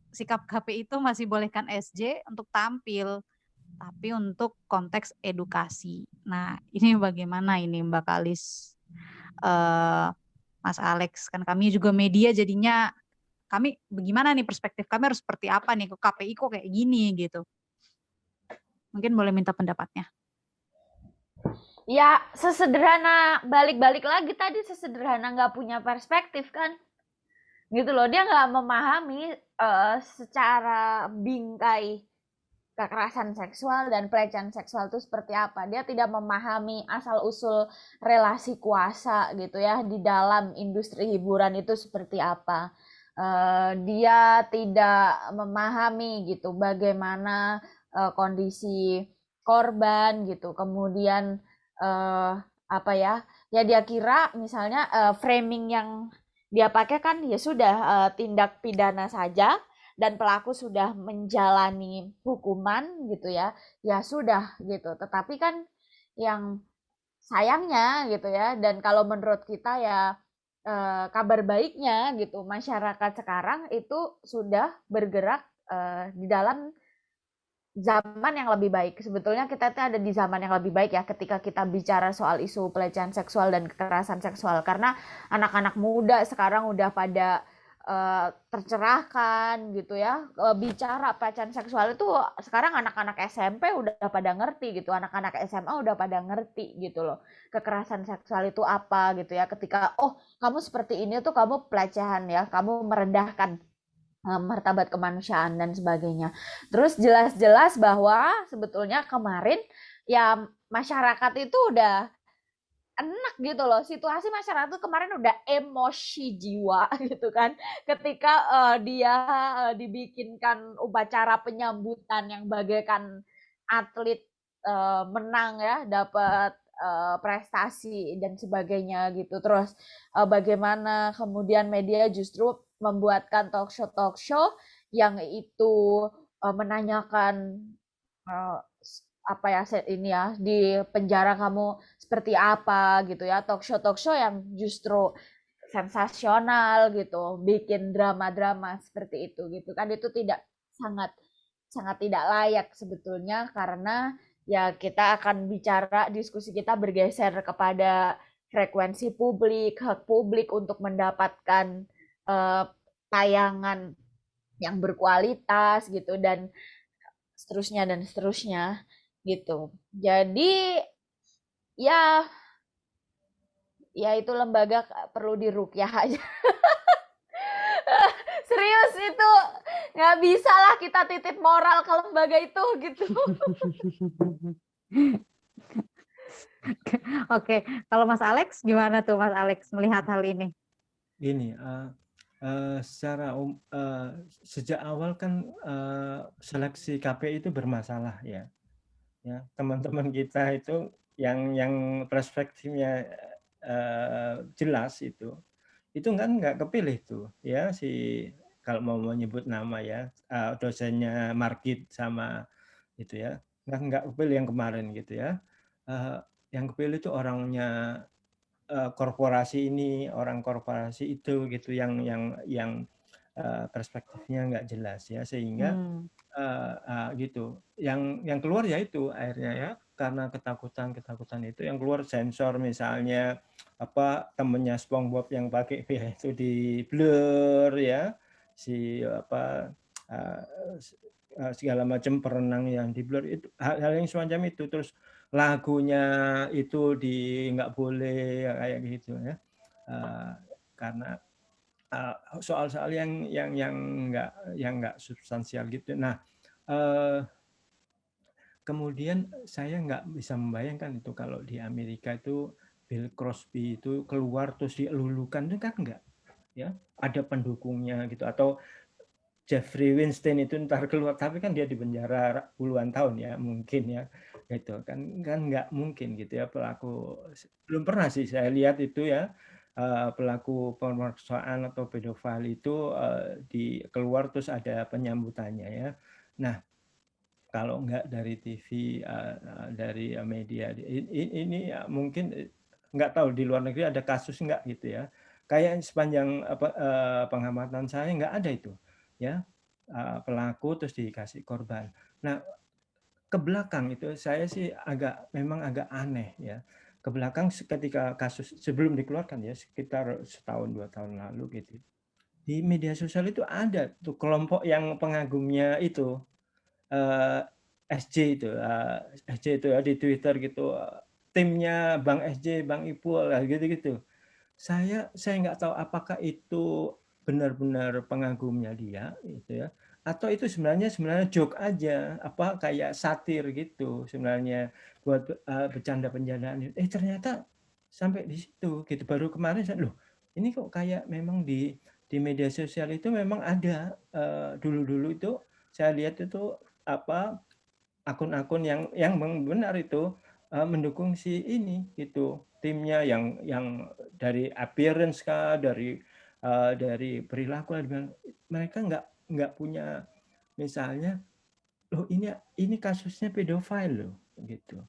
sikap KPI itu masih bolehkan SJ untuk tampil tapi untuk konteks edukasi. Nah, ini bagaimana ini Mbak Kalis, Mas Alex, kan kami juga media jadinya kami bagaimana nih perspektif kami harus seperti apa nih, kok KPI kok kayak gini gitu. Mungkin boleh minta pendapatnya. Ya, sesederhana balik-balik lagi tadi, sesederhana nggak punya perspektif kan, gitu loh. Dia nggak memahami secara bingkai kekerasan seksual dan pelecehan seksual itu seperti apa. Dia tidak memahami asal-usul relasi kuasa gitu ya di dalam industri hiburan itu seperti apa. Dia tidak memahami gitu bagaimana kondisi korban gitu. Kemudian apa ya? Ya dia kira misalnya framing yang dia pakai kan ya sudah tindak pidana saja dan pelaku sudah menjalani hukuman gitu ya, ya sudah gitu. Tetapi kan yang sayangnya gitu ya, dan kalau menurut kita ya kabar baiknya gitu, masyarakat sekarang itu sudah bergerak di dalam zaman yang lebih baik. Sebetulnya kita tuh ada di zaman yang lebih baik ya ketika kita bicara soal isu pelecehan seksual dan kekerasan seksual, karena anak-anak muda sekarang udah pada tercerahkan gitu ya. Bicara pelecehan seksual itu sekarang anak-anak SMP udah pada ngerti gitu, anak-anak SMA udah pada ngerti gitu loh. Kekerasan seksual itu apa gitu ya. Ketika kamu seperti ini tuh kamu pelecehan ya, kamu merendahkan martabat kemanusiaan dan sebagainya. Terus jelas-jelas bahwa sebetulnya kemarin ya masyarakat itu udah enak gitu loh, situasi masyarakat itu kemarin udah emosi jiwa gitu kan, ketika dia dibikinkan upacara penyambutan yang bagaikan atlet menang ya, dapat prestasi dan sebagainya gitu. Terus bagaimana kemudian media justru membuatkan talk show yang itu menanyakan apa ya ini ya di penjara kamu seperti apa gitu ya, talk show yang justru sensasional gitu, bikin drama-drama seperti itu gitu kan. Itu tidak sangat sangat tidak layak sebetulnya, karena ya kita akan bicara, diskusi kita bergeser kepada frekuensi publik, hak publik untuk mendapatkan tayangan yang berkualitas gitu dan seterusnya gitu. Jadi ya itu lembaga perlu diruqyah aja. Serius itu nggak bisa lah kita titip moral ke lembaga itu gitu. Oke, kalau Mas Alex gimana tuh Mas Alex melihat hal ini? Ini secara sejak awal kan seleksi KPI itu bermasalah ya. Ya, teman-teman kita itu yang perspektifnya jelas itu kan nggak kepilih tuh ya, si kalau mau menyebut nama ya, dosennya Margit sama itu ya, nggak kepilih yang kemarin gitu ya. Yang kepilih itu orangnya korporasi ini, orang korporasi itu gitu, yang perspektifnya nggak jelas ya, sehingga gitu. Yang keluar ya itu akhirnya ya, karena ketakutan itu yang keluar sensor, misalnya apa temennya SpongeBob yang pakai itu di blur ya, si apa segala macam perenang yang di blur, itu hal yang semacam itu. Terus lagunya itu nggak boleh kayak gitu ya, karena soal-soal yang nggak substansial gitu. Nah, kemudian saya nggak bisa membayangkan itu kalau di Amerika itu Bill Cosby itu keluar terus dilulukan, itu kan enggak ya, ada pendukungnya gitu. Atau Jeffrey Weinstein itu ntar keluar tapi kan dia di penjara puluhan tahun ya, mungkin ya gitu kan nggak mungkin gitu ya. Pelaku belum pernah sih saya lihat itu ya, pelaku pemerkosaan atau pedofil itu keluar terus ada penyambutannya ya. Nah, kalau nggak dari TV, dari media ini ya mungkin nggak tahu di luar negeri ada kasus nggak gitu ya. Kayak sepanjang pengamatan saya nggak ada itu ya, pelaku terus dikasih korban. Nah, ke belakang itu saya sih memang agak aneh ya. Ke belakang ketika kasus sebelum dikeluarkan ya, sekitar setahun 2 tahun lalu gitu. Di media sosial itu ada tuh kelompok yang pengagumnya itu, SJ itu, SJ itu ya di Twitter gitu, timnya Bang SJ, Bang Ipul, gitu-gitu. Saya nggak tahu apakah itu benar-benar pengagumnya dia gitu ya, atau itu sebenarnya joke aja, kayak satir gitu sebenarnya buat, bercanda-bercandaan. Ternyata sampai di situ gitu. Baru kemarin loh ini kok kayak memang di media sosial itu memang ada, dulu-dulu itu saya lihat itu akun-akun yang benar itu, mendukung si ini gitu, timnya yang dari appearance kah, dari perilaku mereka nggak punya misalnya, "Loh ini kasusnya pedofil loh," gitu.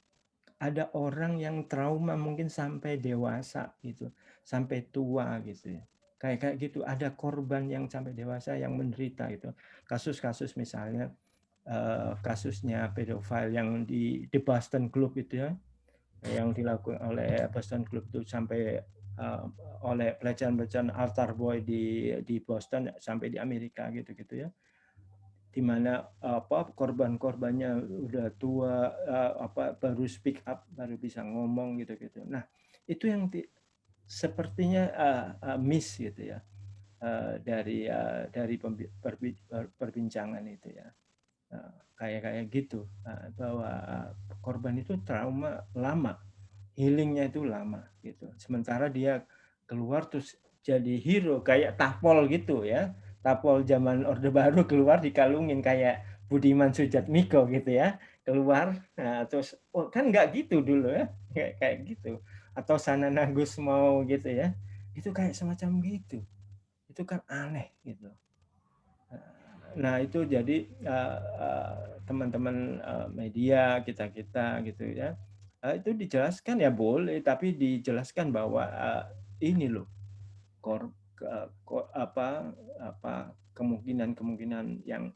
Ada orang yang trauma mungkin sampai dewasa gitu, sampai tua gitu ya. Kayak gitu, ada korban yang sampai dewasa yang menderita gitu. Kasus-kasus misalnya kasusnya pedofil yang di Boston Globe itu ya, yang dilakukan oleh Boston Globe itu sampai oleh pelecehan-pelecehan altar boy di Boston sampai di Amerika gitu-gitu ya, di mana korban-korbannya udah tua, baru speak up, baru bisa ngomong gitu-gitu. Nah itu yang sepertinya miss gitu ya, dari perbincangan itu ya. Kayak gitu, bahwa korban itu trauma lama, healingnya itu lama gitu. Sementara dia keluar terus jadi hero kayak Tapol gitu ya. Tapol zaman Orde Baru keluar dikalungin kayak Budiman Sujatmiko gitu ya. Keluar terus kan nggak gitu dulu ya. Kayak gitu. Atau Sanana Gusmao gitu ya. Itu kayak semacam gitu. Itu kan aneh gitu. Nah itu jadi teman-teman media kita gitu ya, itu dijelaskan ya boleh, tapi dijelaskan bahwa ini loh kemungkinan yang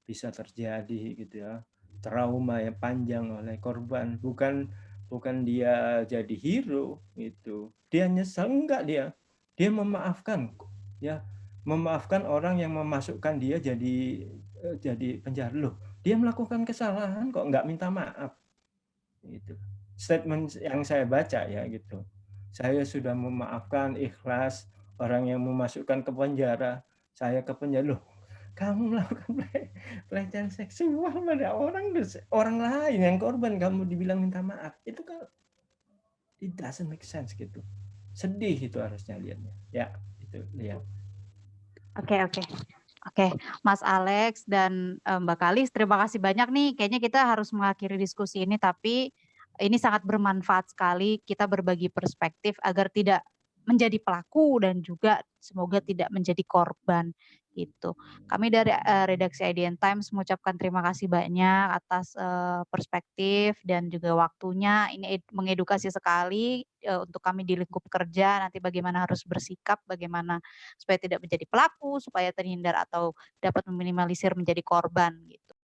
bisa terjadi gitu ya, trauma yang panjang oleh korban, bukan dia jadi hero gitu, dia nyesel enggak, dia memaafkan ya, memaafkan orang yang memasukkan dia jadi penjahat. Loh, dia melakukan kesalahan kok nggak minta maaf gitu. Statement yang saya baca ya gitu, saya sudah memaafkan ikhlas orang yang memasukkan ke penjara, saya ke penjara. Loh, kamu melakukan pelecehan seksual pada orang lain yang korban, kamu dibilang minta maaf, itu kan it doesn't make sense gitu. Sedih itu harusnya lihatnya ya, itu lihat. Oke, Mas Alex dan Mbak Kalis, terima kasih banyak nih. Kayaknya kita harus mengakhiri diskusi ini, tapi ini sangat bermanfaat sekali kita berbagi perspektif agar tidak menjadi pelaku dan juga semoga tidak menjadi korban gitu. Kami dari redaksi IDN Times mengucapkan terima kasih banyak atas perspektif dan juga waktunya. Ini mengedukasi sekali untuk kami di lingkup kerja, nanti bagaimana harus bersikap, bagaimana supaya tidak menjadi pelaku, supaya terhindar atau dapat meminimalisir menjadi korban gitu.